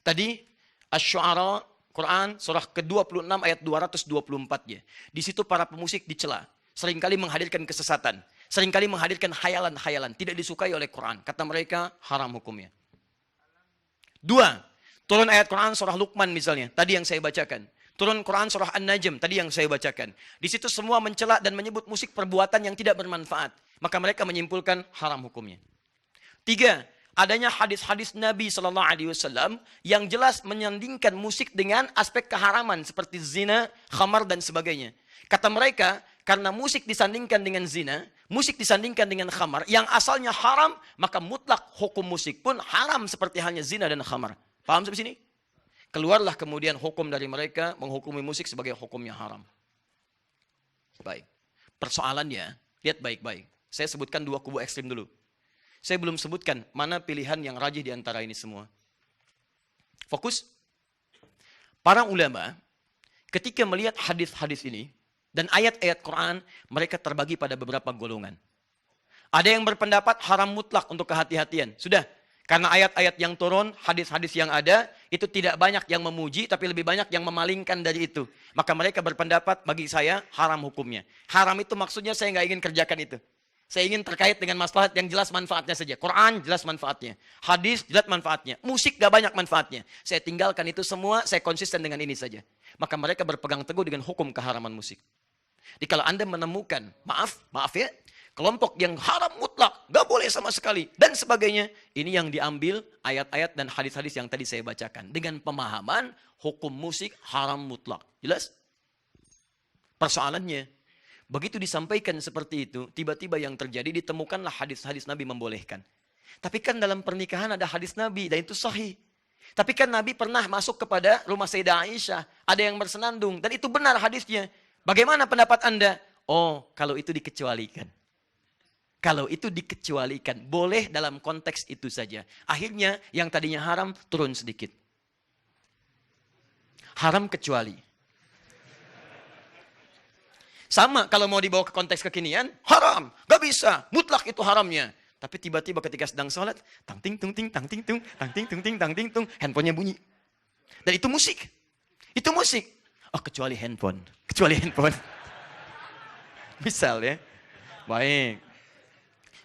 tadi Asy-Syu'ara Quran surah ke-26 ayat 224-nya. Di situ para pemusik dicela. Seringkali menghadirkan kesesatan. Seringkali menghadirkan khayalan-khayalan. Tidak disukai oleh Quran. Kata mereka, haram hukumnya. Dua, turun ayat Quran surah Luqman misalnya. Tadi yang saya bacakan. Turun Quran surah An-Najm. Tadi yang saya bacakan. Di situ semua mencela dan menyebut musik perbuatan yang tidak bermanfaat. Maka mereka menyimpulkan haram hukumnya. Tiga, adanya hadis-hadis Nabi SAW yang jelas menyandingkan musik dengan aspek keharaman seperti zina, khamar dan sebagainya. Kata mereka, karena musik disandingkan dengan zina, musik disandingkan dengan khamar yang asalnya haram, maka mutlak hukum musik pun haram seperti halnya zina dan khamar. Paham sampai sini? Keluarlah kemudian hukum dari mereka menghukumi musik sebagai hukumnya haram. Baik. Persoalannya, lihat baik-baik. Saya sebutkan dua kubu ekstrim dulu. Saya belum sebutkan mana pilihan yang rajih di antara ini semua. Fokus. Para ulama ketika melihat hadis-hadis ini dan ayat-ayat Quran, mereka terbagi pada beberapa golongan. Ada yang berpendapat haram mutlak untuk kehati-hatian. Sudah, karena ayat-ayat yang turun, hadis-hadis yang ada, itu tidak banyak yang memuji, tapi lebih banyak yang memalingkan dari itu. Maka mereka berpendapat, bagi saya, haram hukumnya. Haram itu maksudnya saya nggak ingin kerjakan itu. Saya ingin terkait dengan maslahat yang jelas manfaatnya saja. Quran jelas manfaatnya. Hadis jelas manfaatnya. Musik gak banyak manfaatnya. Saya tinggalkan itu semua, saya konsisten dengan ini saja. Maka mereka berpegang teguh dengan hukum keharaman musik. Jadi kalau Anda menemukan, maaf ya, kelompok yang haram mutlak, gak boleh sama sekali, dan sebagainya. Ini yang diambil ayat-ayat dan hadis-hadis yang tadi saya bacakan. Dengan pemahaman hukum musik haram mutlak. Jelas? Persoalannya, begitu disampaikan seperti itu, tiba-tiba yang terjadi ditemukanlah hadis-hadis Nabi membolehkan. Tapi kan dalam pernikahan ada hadis Nabi dan itu sahih. Tapi kan Nabi pernah masuk kepada rumah Sayyidah Aisyah, ada yang bersenandung dan itu benar hadisnya. Bagaimana pendapat Anda? Oh, kalau itu dikecualikan. Kalau itu dikecualikan, boleh dalam konteks itu saja. Akhirnya yang tadinya haram turun sedikit. Haram kecuali. Sama kalau mau dibawa ke konteks kekinian, haram, gak bisa, mutlak itu haramnya. Tapi tiba-tiba ketika sedang sholat, tang ting tung ting, tang ting tung, tang ting tung ting, tang ting tung, handphonenya bunyi. Dan itu musik. Itu musik. Oh, kecuali handphone. Kecuali handphone. Misal ya. Baik.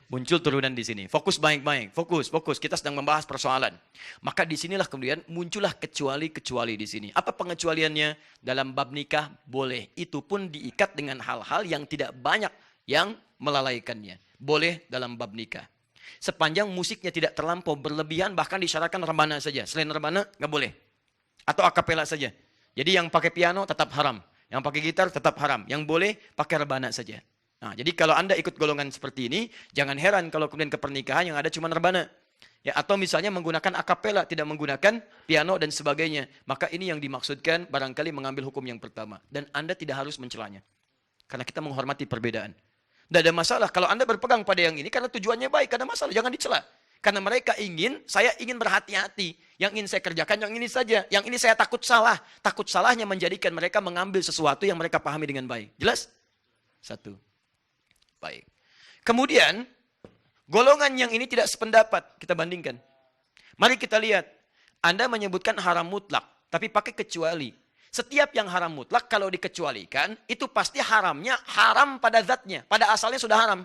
Muncul turunan di sini. Fokus baik-baik. Fokus. Kita sedang membahas persoalan. Maka disinilah kemudian muncullah kecuali-kecuali di sini. Apa pengecualiannya? Dalam bab nikah boleh. Itu pun diikat dengan hal-hal yang tidak banyak yang melalaikannya. Boleh dalam bab nikah. Sepanjang musiknya tidak terlampau berlebihan, bahkan disyaratkan rebana saja. Selain rebana, nggak boleh. Atau akapela saja. Jadi yang pakai piano tetap haram. Yang pakai gitar tetap haram. Yang boleh pakai rebana saja. Nah, jadi kalau Anda ikut golongan seperti ini, jangan heran kalau kemudian ke pernikahan yang ada cuma rebana. Ya, atau misalnya menggunakan akapela, tidak menggunakan piano dan sebagainya. Maka ini yang dimaksudkan barangkali mengambil hukum yang pertama. Dan Anda tidak harus mencelanya. Karena kita menghormati perbedaan. Tidak ada masalah. Kalau Anda berpegang pada yang ini, karena tujuannya baik, ada masalah. Jangan dicela. Karena mereka saya ingin berhati-hati. Yang ingin saya kerjakan yang ini saja. Yang ini saya takut salah. Takut salahnya menjadikan mereka mengambil sesuatu yang mereka pahami dengan baik. Jelas? Satu. Baik. Kemudian, golongan yang ini tidak sependapat. Kita bandingkan. Mari kita lihat. Anda menyebutkan haram mutlak. Tapi pakai kecuali. Setiap yang haram mutlak kalau dikecualikan, itu pasti haramnya haram pada zatnya. Pada asalnya sudah haram.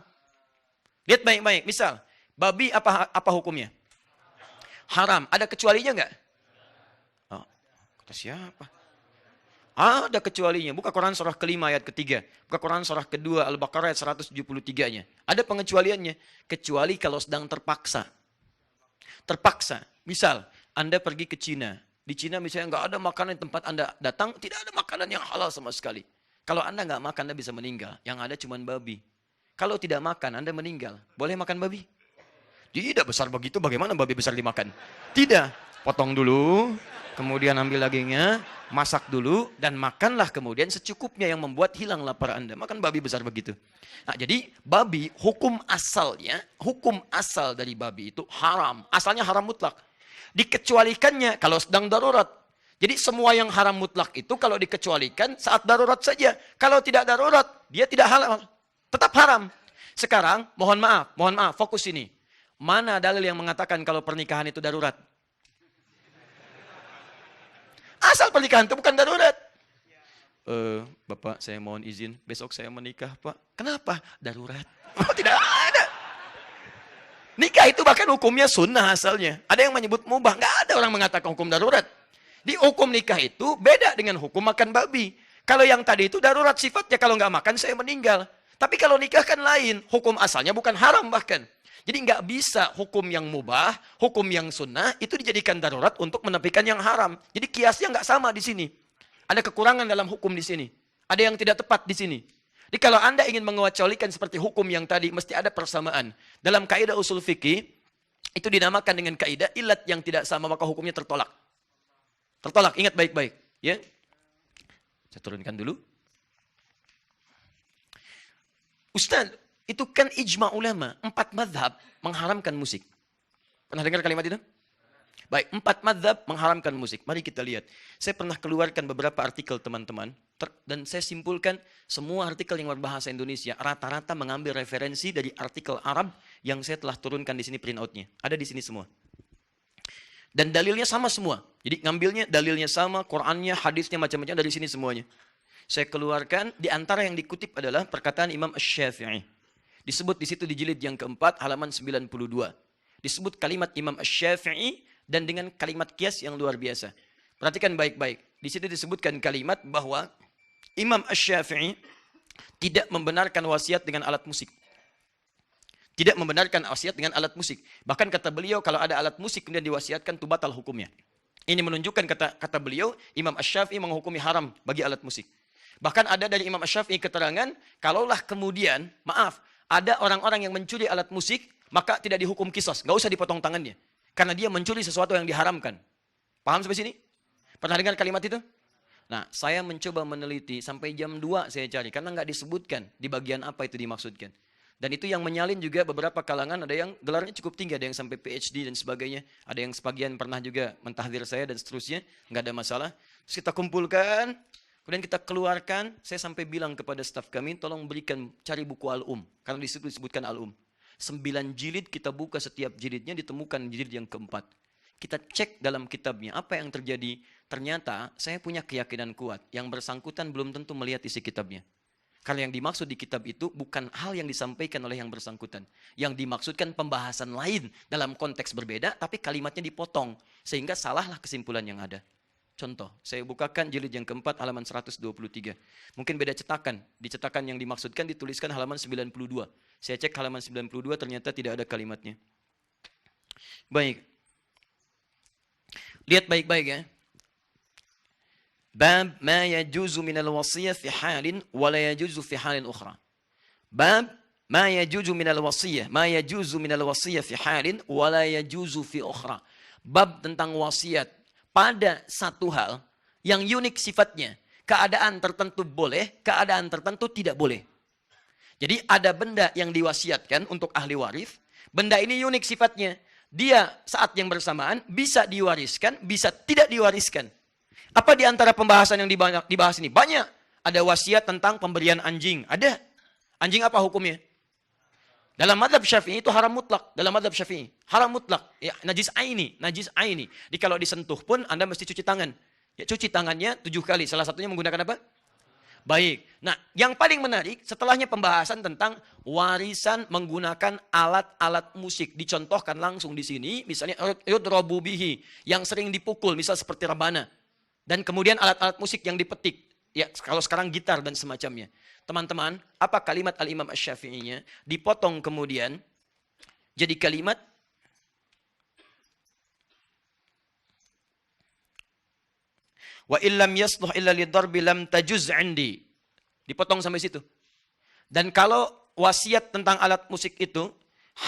Lihat baik-baik. Misal, babi apa hukumnya? Haram. Ada kecualinya enggak? Oh, kata siapa? Ada kecualinya. Buka Quran surah kelima ayat ketiga. Buka Quran surah kedua Al-Baqarah ayat 173-nya. Ada pengecualiannya. Kecuali kalau sedang terpaksa. Terpaksa. Misal, Anda pergi ke Cina. Di Cina misalnya nggak ada makanan di tempat Anda datang. Tidak ada makanan yang halal sama sekali. Kalau Anda nggak makan, Anda bisa meninggal. Yang ada cuma babi. Kalau tidak makan, Anda meninggal. Boleh makan babi? Tidak besar begitu, bagaimana babi besar dimakan? Tidak. Potong dulu, kemudian ambil dagingnya, masak dulu, dan makanlah kemudian secukupnya yang membuat hilang lapar Anda. Makan babi besar begitu. Nah, jadi babi, hukum asal dari babi itu haram. Asalnya haram mutlak. Dikecualikannya kalau sedang darurat. Jadi semua yang haram mutlak itu kalau dikecualikan saat darurat saja. Kalau tidak darurat, dia tidak halal. Tetap haram. Sekarang, mohon maaf, fokus ini. Mana dalil yang mengatakan kalau pernikahan itu darurat? Asal pernikahan itu bukan darurat. Bapak, saya mohon izin, besok saya menikah, Pak. Kenapa? Darurat. Oh, tidak ada. Nikah itu bahkan hukumnya sunnah asalnya. Ada yang menyebut mubah. Nggak ada orang mengatakan hukum darurat. Di hukum nikah itu beda dengan hukum makan babi. Kalau yang tadi itu darurat sifatnya, kalau nggak makan saya meninggal. Tapi kalau nikah kan lain, hukum asalnya bukan haram bahkan. Jadi nggak bisa hukum yang mubah, hukum yang sunnah itu dijadikan darurat untuk menepikan yang haram. Jadi kiasnya nggak sama di sini. Ada kekurangan dalam hukum di sini. Ada yang tidak tepat di sini. Jadi kalau Anda ingin mengecualikan seperti hukum yang tadi, mesti ada persamaan. Dalam kaidah usul fikih, itu dinamakan dengan kaidah ilat yang tidak sama, maka hukumnya tertolak. Tertolak, ingat baik-baik. Ya. Saya turunkan dulu. Ustaz, itu kan ijma ulama. 4 madhab mengharamkan musik. Pernah dengar kalimat itu? Baik, 4 madhab mengharamkan musik. Mari kita lihat. Saya pernah keluarkan beberapa artikel teman-teman. Dan saya simpulkan semua artikel yang berbahasa Indonesia. Rata-rata mengambil referensi dari artikel Arab yang saya telah turunkan di sini printout-nya. Ada di sini semua. Dan dalilnya sama semua. Jadi ngambilnya dalilnya sama, Qurannya, hadisnya, macam-macam dari sini semuanya. Saya keluarkan, di antara yang dikutip adalah perkataan Imam Asy-Syafi'i. Disebut di situ di jilid yang keempat, halaman 92. Disebut kalimat Imam Asy-Syafi'i dan dengan kalimat kias yang luar biasa. Perhatikan baik-baik. Di situ disebutkan kalimat bahwa Imam Asy-Syafi'i tidak membenarkan wasiat dengan alat musik. Tidak membenarkan wasiat dengan alat musik. Bahkan kata beliau, kalau ada alat musik kemudian diwasiatkan, itu batal hukumnya. Ini menunjukkan kata beliau, Imam Asy-Syafi'i menghukumi haram bagi alat musik. Bahkan ada dari Imam Asy-Syafi'i keterangan, kalaulah kemudian, maaf, ada orang-orang yang mencuri alat musik, maka tidak dihukum kisos, nggak usah dipotong tangannya. Karena dia mencuri sesuatu yang diharamkan. Paham sampai sini? Pernah dengar kalimat itu? Nah, saya mencoba meneliti, sampai jam 2 saya cari, karena nggak disebutkan di bagian apa itu dimaksudkan. Dan itu yang menyalin juga beberapa kalangan, ada yang gelarnya cukup tinggi, ada yang sampai PhD dan sebagainya. Ada yang sebagian pernah juga mentahdir saya dan seterusnya, nggak ada masalah. Terus kita kumpulkan, kemudian kita keluarkan, saya sampai bilang kepada staf kami, tolong berikan, cari buku Al-Um. Karena di situ disebutkan Al-Um. 9 jilid kita buka, setiap jilidnya ditemukan jilid yang keempat. Kita cek dalam kitabnya, apa yang terjadi. Ternyata saya punya keyakinan kuat, yang bersangkutan belum tentu melihat isi kitabnya. Karena yang dimaksud di kitab itu bukan hal yang disampaikan oleh yang bersangkutan. Yang dimaksudkan pembahasan lain dalam konteks berbeda, tapi kalimatnya dipotong. Sehingga salahlah kesimpulan yang ada. Contoh, saya bukakan jilid yang keempat halaman 123. Mungkin beda cetakan. Di cetakan yang dimaksudkan dituliskan halaman 92. Saya cek halaman 92 ternyata tidak ada kalimatnya. Baik. Lihat baik-baik ya. Bab ma yajuzu minal wasiyah fi halin wa la yajuzu fi halin ukhra. Bab ma yajuzu minal wasiyah, ma yajuzu minal wasiyah fi halin wa la yajuzu fi ukhra. Bab tentang wasiat pada satu hal yang unik sifatnya. Keadaan tertentu boleh, keadaan tertentu tidak boleh. Jadi ada benda yang diwasiatkan untuk ahli waris. Benda ini unik sifatnya. Dia saat yang bersamaan bisa diwariskan, bisa tidak diwariskan. Apa di antara pembahasan yang dibahas ini? Banyak. Ada wasiat tentang pemberian anjing. Ada. Anjing apa hukumnya? Dalam mazhab Syafi'i itu haram mutlak. Dalam mazhab Syafi'i. Haram mutlak. Ya, najis aini. Najis aini. Jadi kalau disentuh pun Anda mesti cuci tangan. Ya, cuci tangannya 7 kali. Salah satunya menggunakan apa? Baik. Nah, yang paling menarik setelahnya pembahasan tentang warisan menggunakan alat-alat musik. Dicontohkan langsung di sini. Misalnya yudrobu bihi. Yang sering dipukul. Misal seperti rebana. Dan kemudian alat-alat musik yang dipetik. Ya, kalau sekarang gitar dan semacamnya. Teman-teman, apa kalimat Al-Imam Asy-Syafi'inya? Dipotong kemudian jadi kalimat wa illam yasluh illa lidarbi lam tajuz 'indi. Dipotong sampai situ. Dan kalau wasiat tentang alat musik itu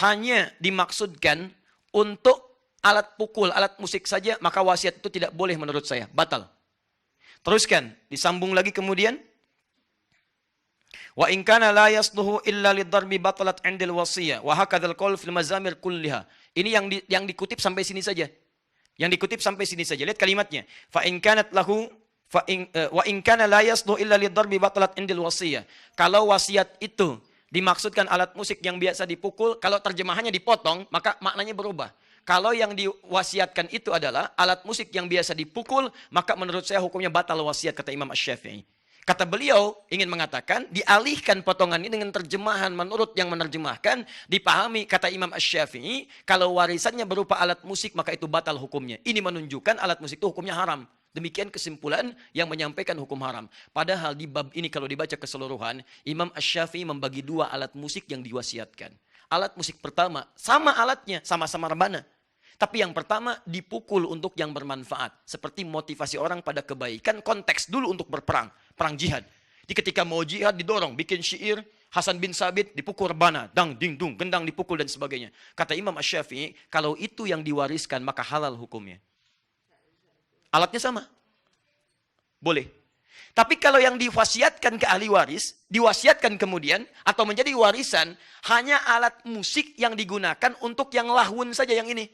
hanya dimaksudkan untuk alat pukul, alat musik saja, maka wasiat itu tidak boleh menurut saya, batal. Teruskan, disambung lagi kemudian. Wa in kana la yasluhu illa lidarbi batalat 'indil wasiyah wa hakadzal qaul fil mazamir kulliha. Ini yang dikutip sampai sini saja. Yang dikutip sampai sini saja. Lihat kalimatnya. Fa in kanat lahu wa in kana la yasluhu illa lidarbi batalat 'indil wasiyah. Kalau wasiat itu dimaksudkan alat musik yang biasa dipukul, kalau terjemahannya dipotong, maka maknanya berubah. Kalau yang diwasiatkan itu adalah alat musik yang biasa dipukul, maka menurut saya hukumnya batal wasiat, kata Imam Asy-Syafi'i. Kata beliau ingin mengatakan dialihkan potongan ini dengan terjemahan menurut yang menerjemahkan, dipahami kata Imam Asy-Syafi'i, kalau warisannya berupa alat musik maka itu batal hukumnya. Ini menunjukkan alat musik itu hukumnya haram. Demikian kesimpulan yang menyampaikan hukum haram. Padahal di bab ini kalau dibaca keseluruhan, Imam Asy-Syafi'i membagi dua alat musik yang diwasiatkan. Alat musik pertama, sama alatnya, sama-sama rebana. Tapi yang pertama dipukul untuk yang bermanfaat. Seperti motivasi orang pada kebaikan, konteks dulu untuk berperang. Perang jihad. Di ketika mau jihad didorong, bikin syair, Hasan bin Sabit dipukul rebana, dang, ding, dung, gendang dipukul dan sebagainya. Kata Imam Asy-Syafi'i, kalau itu yang diwariskan maka halal hukumnya. Alatnya sama. Boleh. Tapi kalau yang diwasiatkan ke ahli waris, diwasiatkan kemudian, atau menjadi warisan, hanya alat musik yang digunakan untuk yang lahun saja yang ini.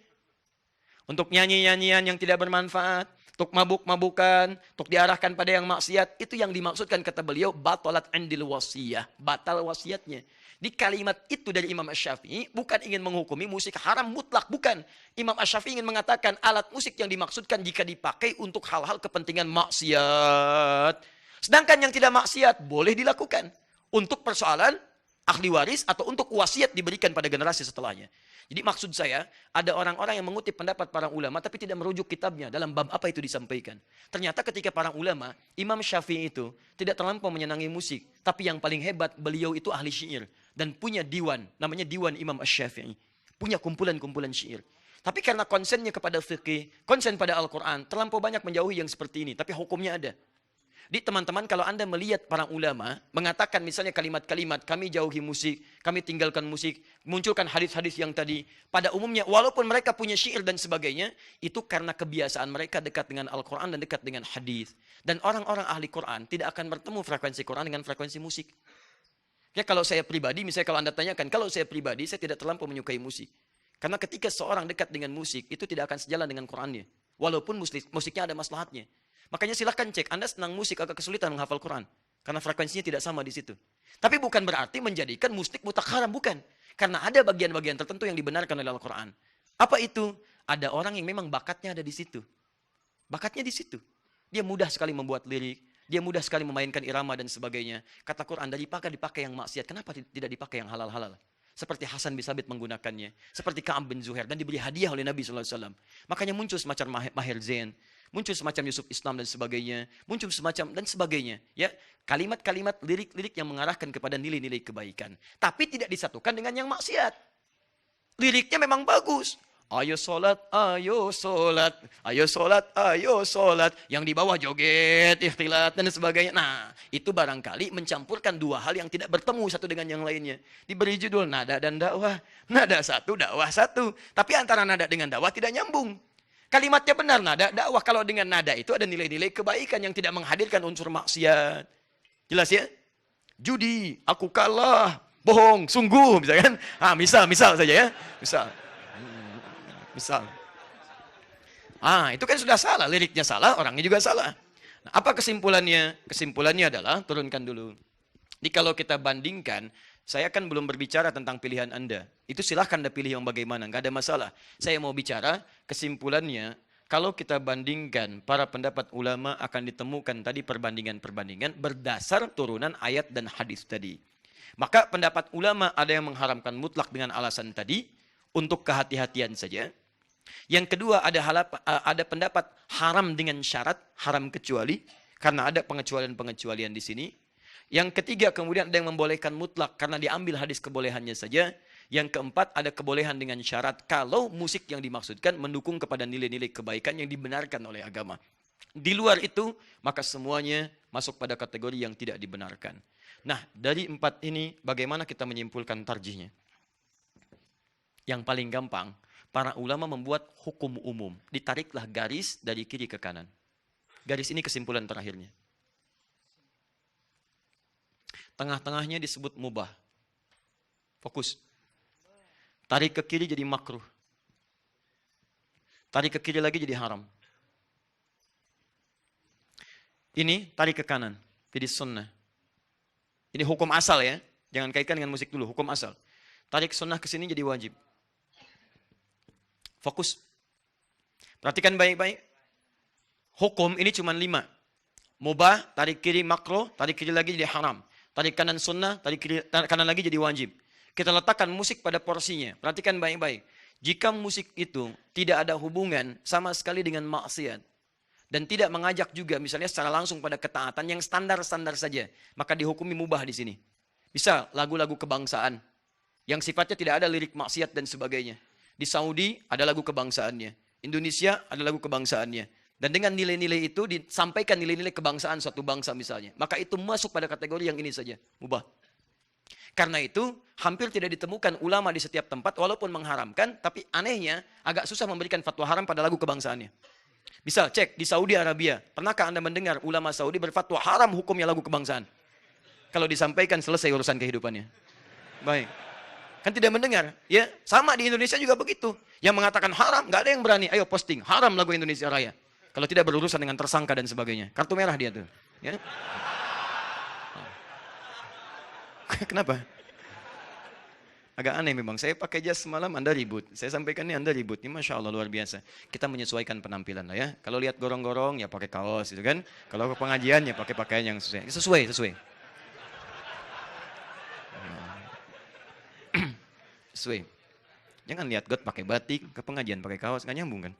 Untuk nyanyi-nyanyian yang tidak bermanfaat, untuk mabuk-mabukan, untuk diarahkan pada yang maksiat, itu yang dimaksudkan kata beliau, batalat 'indil wasiyah, batal wasiatnya. Di kalimat itu dari Imam Asy-Syafi'i bukan ingin menghukumi musik haram mutlak, bukan. Imam Asy-Syafi'i ingin mengatakan alat musik yang dimaksudkan jika dipakai untuk hal-hal kepentingan maksiat. Sedangkan yang tidak maksiat boleh dilakukan untuk persoalan ahli waris atau untuk wasiat diberikan pada generasi setelahnya. Jadi maksud saya, ada orang-orang yang mengutip pendapat para ulama tapi tidak merujuk kitabnya dalam bab apa itu disampaikan. Ternyata ketika para ulama, Imam Syafi'i itu tidak terlampau menyenangi musik. Tapi yang paling hebat, beliau itu ahli syair. Dan punya diwan, namanya Diwan Imam Asy-Syafi'i. Punya kumpulan-kumpulan syair. Tapi karena konsennya kepada fikih, konsen pada Al-Quran, terlampau banyak menjauhi yang seperti ini. Tapi hukumnya ada. Di teman-teman, kalau Anda melihat para ulama mengatakan misalnya kalimat-kalimat, kami jauhi musik, kami tinggalkan musik, munculkan hadis-hadis yang tadi, pada umumnya walaupun mereka punya syair dan sebagainya, itu karena kebiasaan mereka dekat dengan Al-Quran dan dekat dengan hadis. Dan orang-orang ahli Quran tidak akan bertemu frekuensi Quran dengan frekuensi musik. Ya, kalau saya pribadi, misalnya kalau Anda tanyakan, kalau saya pribadi, saya tidak terlampau menyukai musik. Karena ketika seorang dekat dengan musik, itu tidak akan sejalan dengan Qurannya. Walaupun musiknya ada maslahatnya. Makanya silahkan cek, Anda senang musik agak kesulitan menghafal Quran. Karena frekuensinya tidak sama di situ. Tapi bukan berarti menjadikan musik mutlak haram, bukan. Karena ada bagian-bagian tertentu yang dibenarkan oleh Al-Quran. Apa itu? Ada orang yang memang bakatnya ada di situ. Bakatnya di situ. Dia mudah sekali membuat lirik. Dia mudah sekali memainkan irama dan sebagainya. Kata Quran, dipakai yang maksiat. Kenapa tidak dipakai yang halal-halal? Seperti Hasan bin Sabit menggunakannya. Seperti Ka'ab bin Zuhair. Dan diberi hadiah oleh Nabi SAW. Makanya muncul semacam Maher Zain. Muncul semacam Yusuf Islam dan sebagainya. Muncul semacam dan sebagainya. Ya, kalimat-kalimat lirik-lirik yang mengarahkan kepada nilai-nilai kebaikan. Tapi tidak disatukan dengan yang maksiat. Liriknya memang bagus. Ayo sholat, ayo sholat. Ayo sholat, ayo sholat. Yang di bawah joget, ikhtilat dan sebagainya. Nah, itu barangkali mencampurkan dua hal yang tidak bertemu satu dengan yang lainnya. Diberi judul nada dan dakwah. Nada satu, dakwah satu. Tapi antara nada dengan dakwah tidak nyambung. Kalimatnya benar nada, dakwah. Kalau dengan nada itu ada nilai-nilai kebaikan yang tidak menghadirkan unsur maksiat. Jelas ya? Judi, aku kalah, bohong, sungguh, misalkan. Misal saja ya. Misal. Itu kan sudah salah, liriknya salah, orangnya juga salah. Nah, apa kesimpulannya? Kesimpulannya adalah, turunkan dulu. Jadi kalau kita bandingkan, saya kan belum berbicara tentang pilihan Anda. Itu silahkan Anda pilih yang bagaimana, nggak ada masalah. Saya mau bicara kesimpulannya, kalau kita bandingkan para pendapat ulama akan ditemukan tadi perbandingan-perbandingan berdasar turunan ayat dan hadis tadi. Maka pendapat ulama ada yang mengharamkan mutlak dengan alasan tadi, untuk kehati-hatian saja. Yang kedua ada pendapat haram dengan syarat, haram kecuali, karena ada pengecualian-pengecualian di sini. Yang ketiga kemudian ada yang membolehkan mutlak karena diambil hadis kebolehannya saja. Yang keempat ada kebolehan dengan syarat kalau musik yang dimaksudkan mendukung kepada nilai-nilai kebaikan yang dibenarkan oleh agama. Di luar itu maka semuanya masuk pada kategori yang tidak dibenarkan. Nah, dari 4 ini bagaimana kita menyimpulkan tarjihnya? Yang paling gampang, para ulama membuat hukum umum. Ditariklah garis dari kiri ke kanan. Garis ini kesimpulan terakhirnya. Tengah-tengahnya disebut mubah. Fokus. Tarik ke kiri jadi makruh. Tarik ke kiri lagi jadi haram. Ini tarik ke kanan, jadi sunnah. Ini hukum asal ya. Jangan kaitkan dengan musik dulu, hukum asal. Tarik sunnah ke sini jadi wajib. Fokus. Perhatikan baik-baik. Hukum ini cuma 5. Mubah, tarik kiri makruh, tarik kiri lagi jadi haram. Tarik kanan sunnah, tarik kiri, kanan lagi jadi wajib. Kita letakkan musik pada porsinya. Perhatikan baik-baik. Jika musik itu tidak ada hubungan sama sekali dengan maksiat, dan tidak mengajak juga misalnya secara langsung pada ketaatan yang standar-standar saja, maka dihukumi mubah di sini. Bisa lagu-lagu kebangsaan yang sifatnya tidak ada lirik maksiat dan sebagainya. Di Saudi ada lagu kebangsaannya, Indonesia ada lagu kebangsaannya. Dan dengan nilai-nilai itu disampaikan nilai-nilai kebangsaan suatu bangsa misalnya. Maka itu masuk pada kategori yang ini saja, mubah. Karena itu hampir tidak ditemukan ulama di setiap tempat walaupun mengharamkan, tapi anehnya agak susah memberikan fatwa haram pada lagu kebangsaannya. Misal cek di Saudi Arabia, pernahkah Anda mendengar ulama Saudi berfatwa haram hukumnya lagu kebangsaan? Kalau disampaikan selesai urusan kehidupannya. Baik. Kan tidak mendengar. Ya, sama di Indonesia juga begitu. Yang mengatakan haram, nggak ada yang berani. Ayo posting, haram lagu Indonesia Raya. Kalau tidak berurusan dengan tersangka dan sebagainya. Kartu merah dia tuh. Ya. Kenapa? Agak aneh memang. Saya pakai jas semalam, Anda ribut. Saya sampaikan ini Anda ribut. Ini Masya Allah luar biasa. Kita menyesuaikan penampilan lah ya. Kalau lihat gorong-gorong ya pakai kaos gitu kan. Kalau ke pengajian ya pakai pakaian yang sesuai. Sesuai. Sesuai. Jangan lihat God pakai batik, ke pengajian pakai kaos, nggak nyambung kan.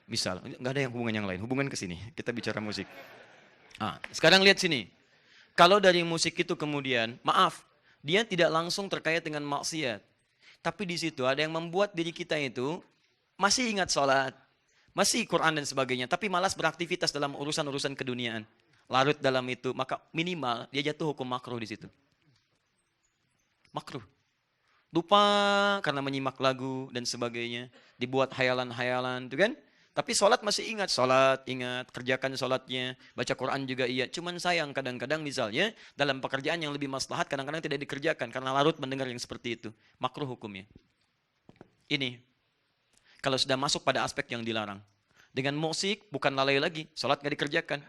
Misal, nggak ada yang hubungan yang lain. Hubungan ke sini. Kita bicara musik. Sekarang lihat sini. Kalau dari musik itu kemudian, maaf, dia tidak langsung terkait dengan maksiat. Tapi di situ ada yang membuat diri kita itu masih ingat sholat, masih Quran dan sebagainya, tapi malas beraktivitas dalam urusan-urusan keduniaan. Larut dalam itu, maka minimal dia jatuh hukum makruh di situ. Makruh. Lupa karena menyimak lagu dan sebagainya, dibuat hayalan-hayalan, itu kan? Tapi sholat masih ingat, kerjakan sholatnya, baca Quran juga iya. Cuman sayang kadang-kadang misalnya dalam pekerjaan yang lebih maslahat kadang-kadang tidak dikerjakan karena larut mendengar yang seperti itu. Makruh hukumnya. Ini, kalau sudah masuk pada aspek yang dilarang. Dengan musik bukan lalai lagi, sholat nggak dikerjakan.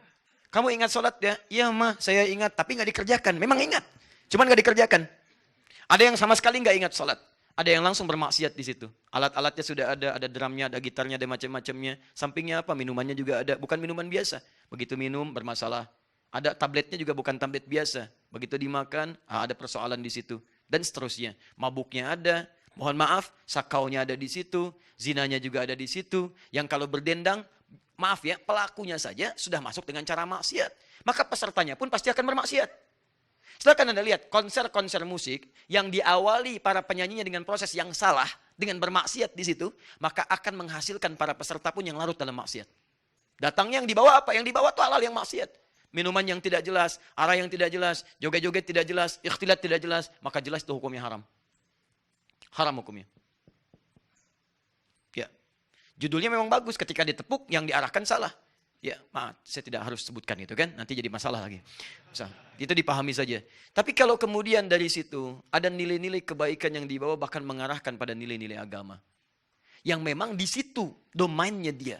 Kamu ingat sholat ya? Iya mah, saya ingat, tapi nggak dikerjakan. Memang ingat, cuman nggak dikerjakan. Ada yang sama sekali nggak ingat sholat. Ada yang langsung bermaksiat di situ. Alat-alatnya sudah ada drumnya, ada gitarnya, ada macam-macamnya. Sampingnya apa? Minumannya juga ada. Bukan minuman biasa. Begitu minum bermasalah. Ada tabletnya juga bukan tablet biasa. Begitu dimakan, ada persoalan di situ. Dan seterusnya. Mabuknya ada. Mohon maaf, sakaunya ada di situ. Zinanya juga ada di situ. Yang kalau berdendang, maaf ya, pelakunya saja sudah masuk dengan cara maksiat. Maka pesertanya pun pasti akan bermaksiat. Silakan Anda lihat konser-konser musik yang diawali para penyanyinya dengan proses yang salah, dengan bermaksiat di situ, maka akan menghasilkan para peserta pun yang larut dalam maksiat. Datangnya yang dibawa apa? Yang dibawa itu halal yang maksiat. Minuman yang tidak jelas, arah yang tidak jelas, joget-joget tidak jelas, ikhtilat tidak jelas, maka jelas itu hukumnya haram. Haram hukumnya. Ya. Judulnya memang bagus, ketika ditepuk yang diarahkan salah. Ya, maaf, saya tidak harus sebutkan itu kan, nanti jadi masalah lagi. Misal, itu dipahami saja. Tapi kalau kemudian dari situ ada nilai-nilai kebaikan yang dibawa bahkan mengarahkan pada nilai-nilai agama. Yang memang di situ domainnya dia.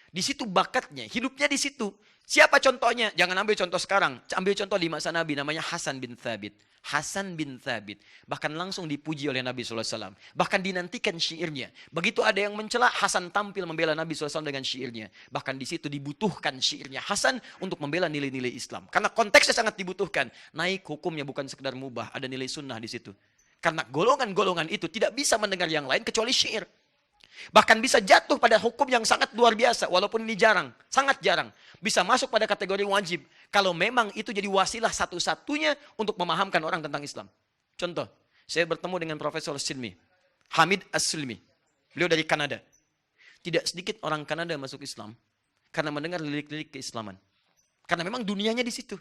Di situ bakatnya, hidupnya di situ. Siapa contohnya? Jangan ambil contoh sekarang, ambil contoh di masa Nabi namanya Hasan bin Thabit. Hasan bin Thabit. Bahkan langsung dipuji oleh Nabi SAW. Bahkan dinantikan syairnya. Begitu ada yang mencela, Hasan tampil membela Nabi SAW dengan syairnya. Bahkan di situ dibutuhkan syairnya Hasan untuk membela nilai-nilai Islam. Karena konteksnya sangat dibutuhkan. Naik hukumnya bukan sekedar mubah, ada nilai sunnah di situ. Karena golongan-golongan itu tidak bisa mendengar yang lain kecuali syair. Bahkan bisa jatuh pada hukum yang sangat luar biasa. Walaupun ini jarang, sangat jarang. Bisa masuk pada kategori wajib. Kalau memang itu jadi wasilah satu-satunya untuk memahamkan orang tentang Islam. Contoh, saya bertemu dengan Profesor Silmi, Hamid As-Silmi. Beliau dari Kanada. Tidak sedikit orang Kanada masuk Islam karena mendengar lirik-lirik keislaman. Karena memang dunianya di situ.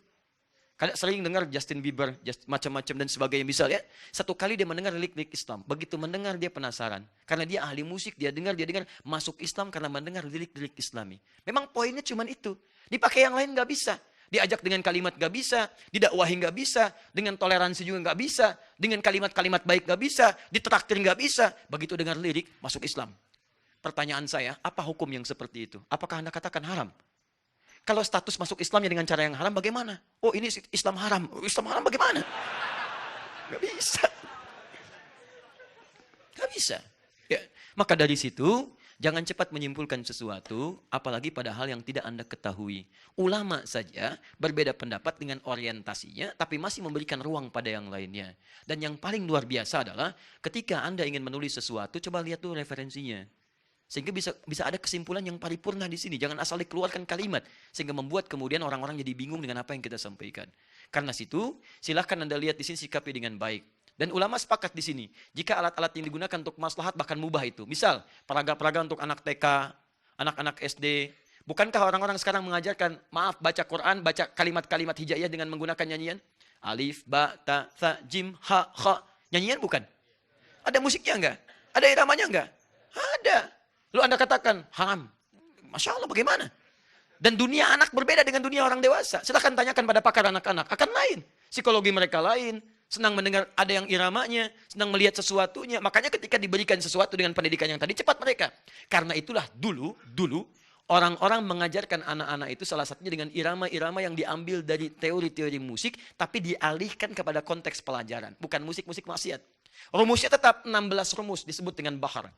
Kadang sering dengar Justin Bieber, macam-macam dan sebagainya. Misal ya, satu kali dia mendengar lirik-lirik Islam. Begitu mendengar dia penasaran. Karena dia ahli musik, dia dengar, masuk Islam karena mendengar lirik-lirik Islami. Memang poinnya cuma itu. Dipakai yang lain nggak bisa. Diajak dengan kalimat nggak bisa, didakwahi nggak bisa, dengan toleransi juga nggak bisa, dengan kalimat-kalimat baik nggak bisa, ditraktir nggak bisa. Begitu dengar lirik, masuk Islam. Pertanyaan saya, apa hukum yang seperti itu? Apakah Anda katakan haram? Kalau status masuk Islamnya dengan cara yang haram, bagaimana? Oh, ini Islam haram. Islam haram bagaimana? Gak bisa. Gak bisa. Ya. Maka dari situ, jangan cepat menyimpulkan sesuatu, apalagi pada hal yang tidak Anda ketahui. Ulama saja berbeda pendapat dengan orientasinya, tapi masih memberikan ruang pada yang lainnya. Dan yang paling luar biasa adalah, ketika Anda ingin menulis sesuatu, coba lihat dulu referensinya. Sehingga bisa ada kesimpulan yang paripurna di sini. Jangan asal dikeluarkan kalimat. Sehingga membuat kemudian orang-orang jadi bingung dengan apa yang kita sampaikan. Karena situ, silahkan Anda lihat di sini sikapi dengan baik. Dan ulama sepakat di sini. Jika alat-alat yang digunakan untuk maslahat bahkan mubah itu. Misal, peraga-peraga untuk anak TK, anak-anak SD. Bukankah orang-orang sekarang mengajarkan, maaf, baca Quran, baca kalimat-kalimat hijaiyah dengan menggunakan nyanyian? Alif, ba, ta, tha, jim, ha, kha. Nyanyian bukan? Ada musiknya enggak? Ada iramanya enggak? Ada. Lalu Anda katakan, haram. Masya Allah, bagaimana? Dan dunia anak berbeda dengan dunia orang dewasa. Silahkan tanyakan pada pakar anak-anak. Akan lain. Psikologi mereka lain. Senang mendengar ada yang iramanya. Senang melihat sesuatunya. Makanya ketika diberikan sesuatu dengan pendidikan yang tadi, cepat mereka. Karena itulah dulu, orang-orang mengajarkan anak-anak itu salah satunya dengan irama-irama yang diambil dari teori-teori musik. Tapi dialihkan kepada konteks pelajaran. Bukan musik-musik maksiat. Rumusnya tetap 16 rumus disebut dengan bahar.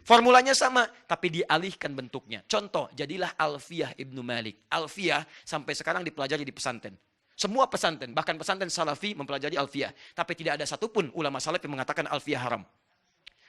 Formulanya sama, tapi dialihkan bentuknya. Contoh, jadilah Alfiyah Ibnu Malik. Alfiyah sampai sekarang dipelajari di pesantren. Semua pesantren, bahkan pesantren Salafi mempelajari Alfiyah. Tapi tidak ada satupun ulama salaf yang mengatakan Alfiyah haram.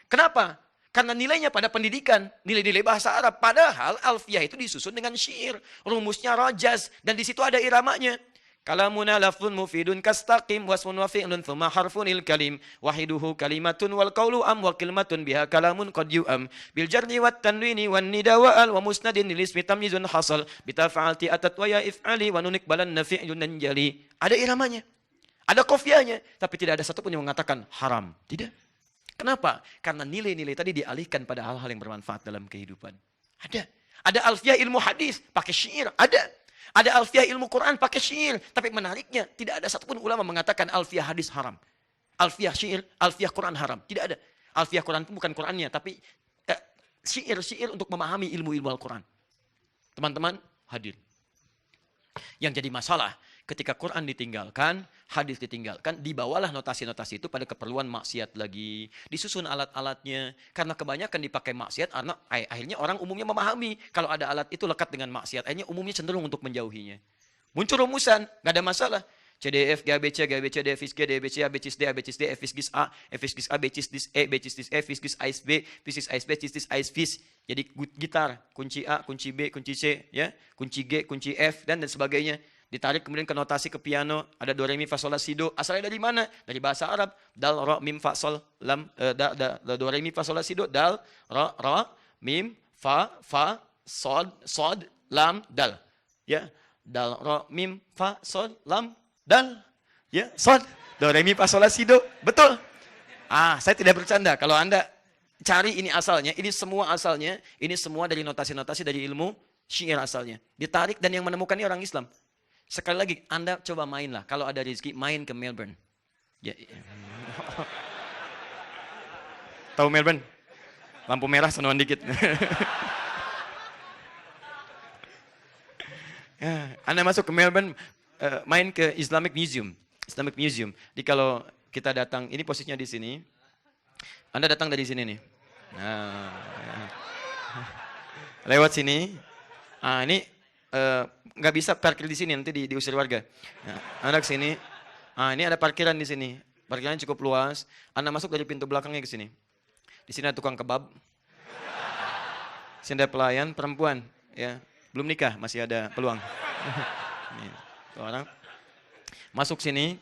Kenapa? Karena nilainya pada pendidikan, nilai-nilai bahasa Arab. Padahal Alfiyah itu disusun dengan syair. Rumusnya rajaz, dan di situ ada iramanya. Kalamuna lafzun mufidun kastaqim wasmun wa fi'lun thumma harfunil kalim wahiduhu kalimatun wal qawlu am wa kalimatun biha kalamun qad yu'am bil jarri wat tanwini wan nida wa al wa musnadin lil ismi tamyizun hasal bitafa'alti atat wa ya if'ali wa nunik balan nafi'un jali. Ada iramanya, ada qafiyahnya, tapi tidak ada satupun yang mengatakan haram. Tidak. Kenapa? Karena nilai-nilai tadi dialihkan pada hal-hal yang bermanfaat dalam kehidupan. Ada alfiyah ilmu hadis pakai syair, ada alfiyah ilmu Quran pakai syair. Tapi menariknya, tidak ada satupun ulama mengatakan alfiyah hadis haram. Alfiyah syair, alfiyah Quran haram. Tidak ada. Alfiyah Quran itu bukan Qurannya, tapi syair-syair untuk memahami ilmu-ilmu Al-Quran. Teman-teman, hadir. Yang jadi masalah, ketika Quran ditinggalkan, hadis ditinggalkan, dibawalah notasi-notasi itu pada keperluan maksiat lagi. Disusun alat-alatnya. Karena kebanyakan dipakai maksiat, akhirnya orang umumnya memahami. Kalau ada alat itu lekat dengan maksiat, akhirnya umumnya cenderung untuk menjauhinya. Muncul rumusan, nggak ada masalah. CDF, GABC, GABC, DFIS G, DBC, ABCIS D, ABCIS D, FIS A, FIS A, BCIS D, E, BCIS D, E, FIS AIS B, FIS AIS B, CIS AIS FIS. Jadi gitar, kunci A, kunci B, kunci C, ya, kunci G, kunci F, dan sebagainya. Ditarik kemudian ke notasi ke piano, ada do, re, mi, fa, sol, la, si, do. Asalnya dari mana? Dari bahasa Arab. Dal, ro, mim, fa, sol, lam, do, re, mi, fa, sol, la, si, do. Dal, ro, mim, fa, sod, lam, dal. Ya, dal, ro, mim, fa, sol, lam, dal. Ya, sod, do, re, mi, fa, sol, la, si, do. Betul. Saya tidak bercanda. Kalau Anda cari ini asalnya, ini semua dari notasi-notasi dari ilmu syair asalnya. Ditarik dan yang menemukan ini orang Islam. Sekali lagi, Anda coba main lah. Kalau ada rezeki, main ke Melbourne. Ya. Tahu Melbourne? Lampu merah, senuan dikit. Anda masuk ke Melbourne, main ke Islamic Museum. Jadi kalau kita datang, ini posisinya di sini. Anda datang dari sini nih. Lewat sini. Ini nggak bisa parkir di sini, nanti diusir warga. Anda ke sini. Ini ada parkiran di sini. Parkirannya cukup luas. Anda masuk dari pintu belakangnya ke sini. Di sini ada tukang kebab. Di sini ada pelayan perempuan, ya. Belum nikah, masih ada peluang. Nih, orang masuk sini.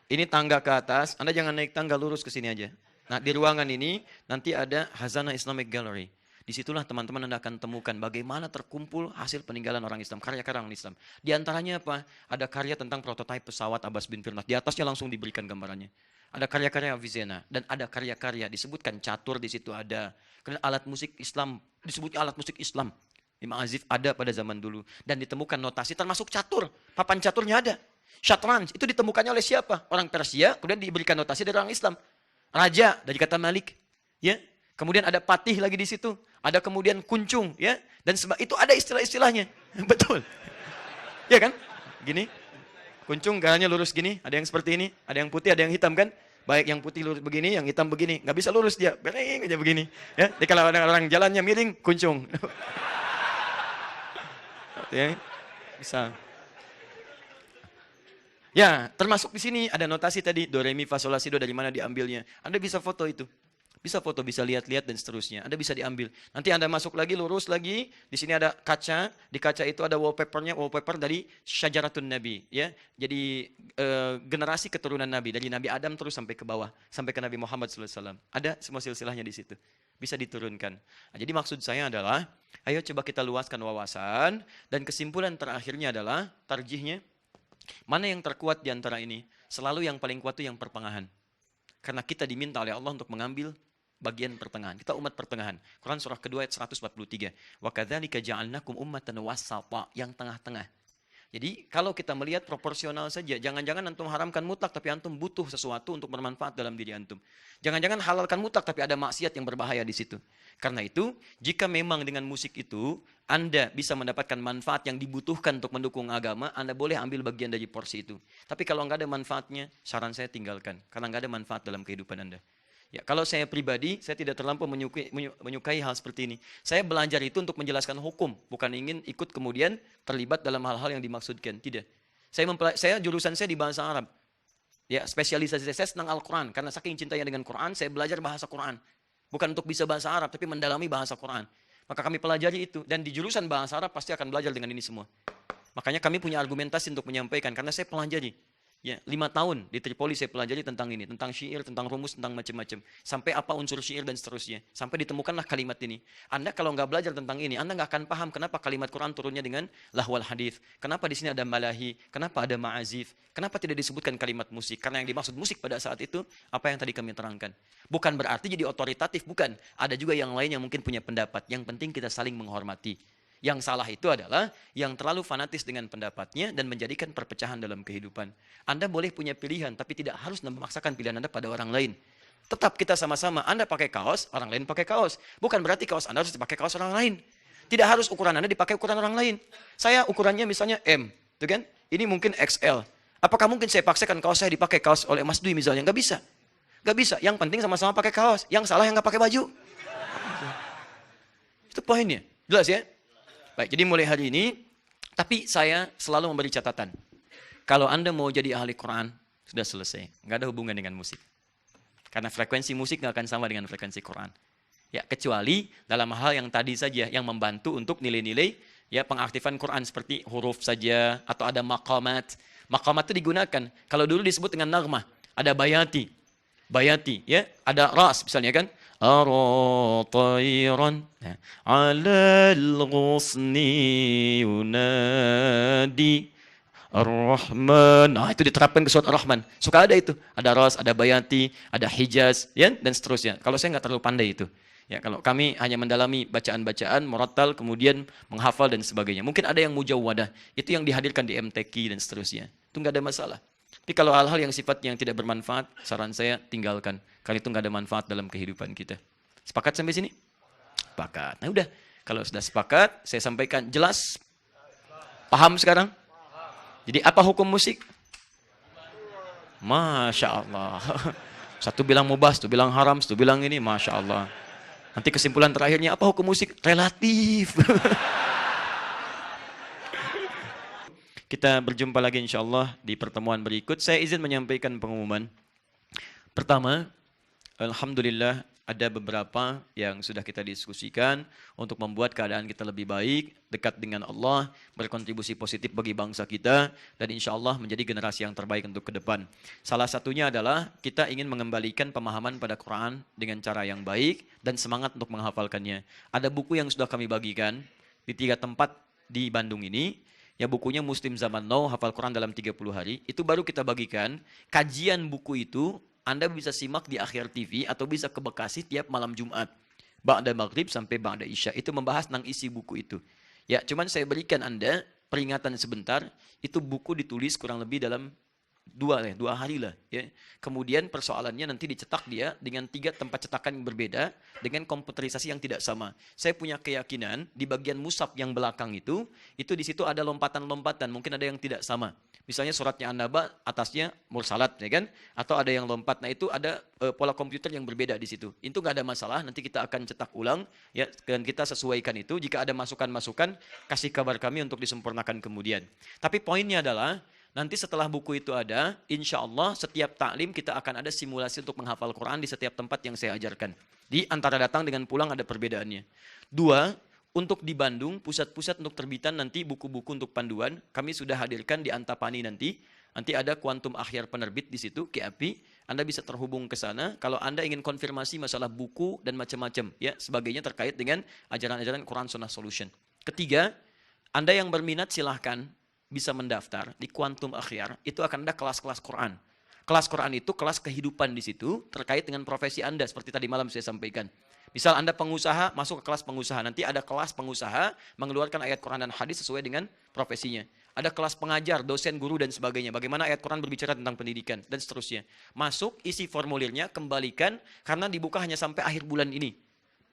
Ini tangga ke atas. Anda jangan naik tangga, lurus ke sini aja. Nah, di ruangan ini nanti ada Hazanah Islamic Gallery. Disitulah teman-teman Anda akan temukan bagaimana terkumpul hasil peninggalan orang Islam, karya-karya orang Islam. Di antaranya apa? Ada karya tentang prototipe pesawat Abbas bin Firnas. Di atasnya langsung diberikan gambarannya. Ada karya-karya Avicenna dan ada karya-karya disebutkan catur di situ ada. Kemudian alat musik Islam disebutnya alat musik Islam. Imam Azif ada pada zaman dulu dan ditemukan notasi termasuk catur. Papan caturnya ada. Syatranj itu ditemukannya oleh siapa? Orang Persia, kemudian diberikan notasi dari orang Islam. Raja dari kata Malik, ya. Kemudian ada patih lagi di situ, ada kemudian kuncung, ya, dan itu ada istilah-istilahnya, betul, ya kan? Gini, kuncung garanya lurus gini, ada yang seperti ini, ada yang putih, ada yang hitam kan? Baik yang putih lurus begini, yang hitam begini, nggak bisa lurus dia, bering aja begini, ya. Jadi kalau ada orang jalannya miring, kuncung, ya, bisa. Ya, termasuk di sini ada notasi tadi do re mi fa sol la si do dari mana diambilnya. Anda bisa foto itu. Bisa foto, bisa lihat-lihat dan seterusnya. Anda bisa diambil. Nanti Anda masuk lagi, lurus lagi. Di sini ada kaca. Di kaca itu ada wallpapernya, wallpaper dari Syajaratun Nabi. Ya, jadi generasi keturunan Nabi. Dari Nabi Adam terus sampai ke bawah. Sampai ke Nabi Muhammad SAW. Ada semua silsilahnya di situ. Bisa diturunkan. Nah, jadi maksud saya adalah, ayo coba kita luaskan wawasan. Dan kesimpulan terakhirnya adalah, tarjihnya, mana yang terkuat di antara ini? Selalu yang paling kuat itu yang pertengahan. Karena kita diminta oleh Allah untuk mengambil bagian pertengahan. Kita umat pertengahan. Quran surah kedua ayat 143. Wa kadzalika ja'alnakum ummatan wasata, yang tengah-tengah. Jadi kalau kita melihat proporsional saja, jangan-jangan antum haramkan mutlak tapi antum butuh sesuatu untuk bermanfaat dalam diri antum. Jangan-jangan halalkan mutlak tapi ada maksiat yang berbahaya di situ. Karena itu, jika memang dengan musik itu Anda bisa mendapatkan manfaat yang dibutuhkan untuk mendukung agama, Anda boleh ambil bagian dari porsi itu. Tapi kalau nggak ada manfaatnya, saran saya tinggalkan. Karena nggak ada manfaat dalam kehidupan Anda. Ya, kalau saya pribadi, saya tidak terlampau menyukai hal seperti ini. Saya belajar itu untuk menjelaskan hukum, bukan ingin ikut kemudian terlibat dalam hal-hal yang dimaksudkan. Tidak. Saya jurusan saya di bahasa Arab. Ya, spesialisasi saya tentang Al-Quran. Karena saking cintanya dengan Quran, saya belajar bahasa Quran. Bukan untuk bisa bahasa Arab, tapi mendalami bahasa Quran. Maka kami pelajari itu. Dan di jurusan bahasa Arab pasti akan belajar dengan ini semua. Makanya kami punya argumentasi untuk menyampaikan. Karena saya pelajari. Ya, 5 tahun di Tripoli saya pelajari tentang ini, tentang syair, tentang rumus, tentang macam-macam. Sampai apa unsur syair dan seterusnya. Sampai ditemukanlah kalimat ini. Anda kalau nggak belajar tentang ini, Anda nggak akan paham kenapa kalimat Quran turunnya dengan lahwal hadith. Kenapa di sini ada malahi, kenapa ada ma'azif, kenapa tidak disebutkan kalimat musik. Karena yang dimaksud musik pada saat itu, apa yang tadi kami terangkan. Bukan berarti jadi otoritatif, bukan. Ada juga yang lain yang mungkin punya pendapat. Yang penting kita saling menghormati. Yang salah itu adalah yang terlalu fanatis dengan pendapatnya dan menjadikan perpecahan dalam kehidupan. Anda boleh punya pilihan, tapi tidak harus memaksakan pilihan Anda pada orang lain. Tetap kita sama-sama, Anda pakai kaos, orang lain pakai kaos. Bukan berarti kaos Anda harus dipakai kaos orang lain. Tidak harus ukuran Anda dipakai ukuran orang lain. Saya ukurannya misalnya M, tuh kan? Ini mungkin XL. Apakah mungkin saya paksakan kaos saya dipakai kaos oleh Mas Dwi misalnya? Nggak bisa. Nggak bisa. Yang penting sama-sama pakai kaos. Yang salah yang nggak pakai baju. Itu poinnya. Jelas ya? Baik, jadi mulai hari ini, tapi saya selalu memberi catatan. Kalau Anda mau jadi ahli Quran, sudah selesai. Nggak ada hubungan dengan musik. Karena frekuensi musik nggak akan sama dengan frekuensi Quran. Ya, kecuali dalam hal yang tadi saja, yang membantu untuk nilai-nilai ya pengaktifan Quran seperti huruf saja, atau ada maqamat. Maqamat itu digunakan. Kalau dulu disebut dengan nagmah, ada bayati. Bayati, ya, ada ras misalnya kan. أرى طيرا على الغصن ينادي Ar-Rahman. Nah, itu diterapkan ke surat Ar-Rahman. Suka ada itu. Ada ras, ada bayanti, ada hijaz, ya, dan seterusnya. Kalau saya nggak terlalu pandai itu. Ya, kalau kami hanya mendalami bacaan-bacaan, murattal, kemudian menghafal dan sebagainya. Mungkin ada yang mujawwadah. Itu yang dihadirkan di MTQ dan seterusnya. Itu nggak ada masalah. Tapi kalau hal-hal yang sifatnya yang tidak bermanfaat, saran saya tinggalkan. Karena itu nggak ada manfaat dalam kehidupan kita. Sepakat sampai sini? Sepakat. Nah udah, kalau sudah sepakat, saya sampaikan jelas. Paham sekarang? Jadi apa hukum musik? Masya Allah. Satu bilang mubah, satu bilang haram, satu bilang ini, Masya Allah. Nanti kesimpulan terakhirnya, apa hukum musik? Relatif. Kita berjumpa lagi insya Allah di pertemuan berikut. Saya izin menyampaikan pengumuman. Pertama, Alhamdulillah ada beberapa yang sudah kita diskusikan untuk membuat keadaan kita lebih baik, dekat dengan Allah, berkontribusi positif bagi bangsa kita, dan insya Allah menjadi generasi yang terbaik untuk ke depan. Salah satunya adalah kita ingin mengembalikan pemahaman pada Quran dengan cara yang baik dan semangat untuk menghafalkannya. Ada buku yang sudah kami bagikan di 3 tempat di Bandung ini. Ya, bukunya Muslim Zaman Now, hafal Quran dalam 30 hari. Itu baru kita bagikan. Kajian buku itu Anda bisa simak di Akhir TV atau bisa ke Bekasi tiap malam Jumat. Ba'da maghrib sampai ba'da isya. Itu membahas tentang isi buku itu. Ya, cuman saya berikan Anda peringatan sebentar. Itu buku ditulis kurang lebih dalam 2 hari lah. Ya. Kemudian persoalannya nanti dicetak dia dengan 3 tempat cetakan yang berbeda dengan komputerisasi yang tidak sama. Saya punya keyakinan di bagian mushaf yang belakang itu di situ ada lompatan-lompatan, mungkin ada yang tidak sama. Misalnya suratnya An-Naba atasnya mursalat, ya kan? Atau ada yang lompat. Nah itu ada pola komputer yang berbeda di situ. Itu nggak ada masalah. Nanti kita akan cetak ulang, ya, dan kita sesuaikan itu. Jika ada masukan-masukan, kasih kabar kami untuk disempurnakan kemudian. Tapi poinnya adalah nanti setelah buku itu ada, insya Allah setiap taklim kita akan ada simulasi untuk menghafal Quran di setiap tempat yang saya ajarkan. Di antara datang dengan pulang ada perbedaannya. 2, untuk di Bandung, pusat-pusat untuk terbitan nanti buku-buku untuk panduan, kami sudah hadirkan di Antapani nanti. Nanti ada Kuantum Akhyar penerbit di situ, KAPI. Anda bisa terhubung ke sana. Kalau Anda ingin konfirmasi masalah buku dan macam-macam, ya, sebagainya terkait dengan ajaran-ajaran Quran Sunnah Solution. 3, Anda yang berminat silahkan bisa mendaftar di Kuantum Akhyar, itu akan ada kelas-kelas Quran. Kelas Quran itu kelas kehidupan di situ terkait dengan profesi Anda seperti tadi malam saya sampaikan. Misal Anda pengusaha, masuk ke kelas pengusaha. Nanti ada kelas pengusaha mengeluarkan ayat Quran dan hadis sesuai dengan profesinya. Ada kelas pengajar, dosen, guru dan sebagainya. Bagaimana ayat Quran berbicara tentang pendidikan dan seterusnya. Masuk, isi formulirnya, kembalikan karena dibuka hanya sampai akhir bulan ini.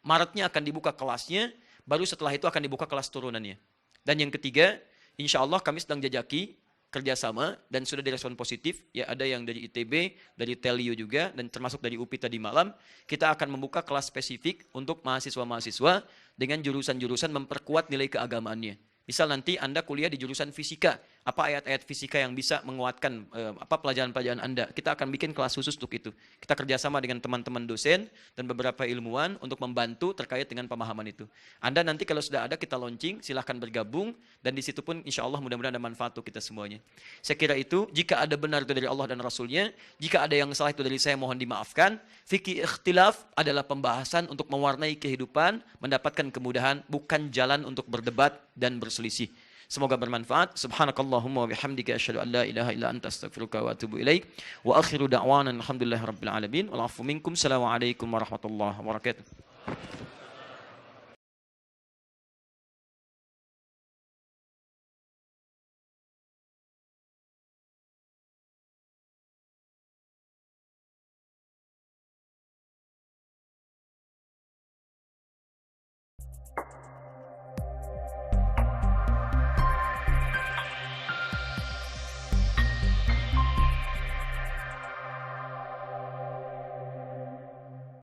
Maretnya akan dibuka kelasnya, baru setelah itu akan dibuka kelas turunannya. Dan yang ketiga, insya Allah kami sedang jajaki kerjasama dan sudah direspon positif. Ya, ada yang dari ITB, dari Telio juga, dan termasuk dari UPI tadi malam. Kita akan membuka kelas spesifik untuk mahasiswa-mahasiswa dengan jurusan-jurusan memperkuat nilai keagamaannya. Misal nanti Anda kuliah di jurusan fisika, apa ayat-ayat fisika yang bisa menguatkan apa pelajaran-pelajaran Anda. Kita akan bikin kelas khusus untuk itu. Kita kerjasama dengan teman-teman dosen dan beberapa ilmuwan untuk membantu terkait dengan pemahaman itu. Anda nanti kalau sudah ada kita launching, silahkan bergabung dan di situ pun insya Allah mudah-mudahan ada manfaat untuk kita semuanya. Saya kira itu, jika ada benar itu dari Allah dan Rasulnya, jika ada yang salah itu dari saya mohon dimaafkan. Fikih ikhtilaf adalah pembahasan untuk mewarnai kehidupan, mendapatkan kemudahan, bukan jalan untuk berdebat dan berselisih. Semoga bermanfaat. Subhanakallahumma wa bihamdika asyhadu an la ilaha illa anta astaghfiruka wa atubu ilaik. Wa akhiru da'wana alhamdulillahirabbil alamin. Wal 'afwu minkum. Assalamualaikum warahmatullahi wabarakatuh.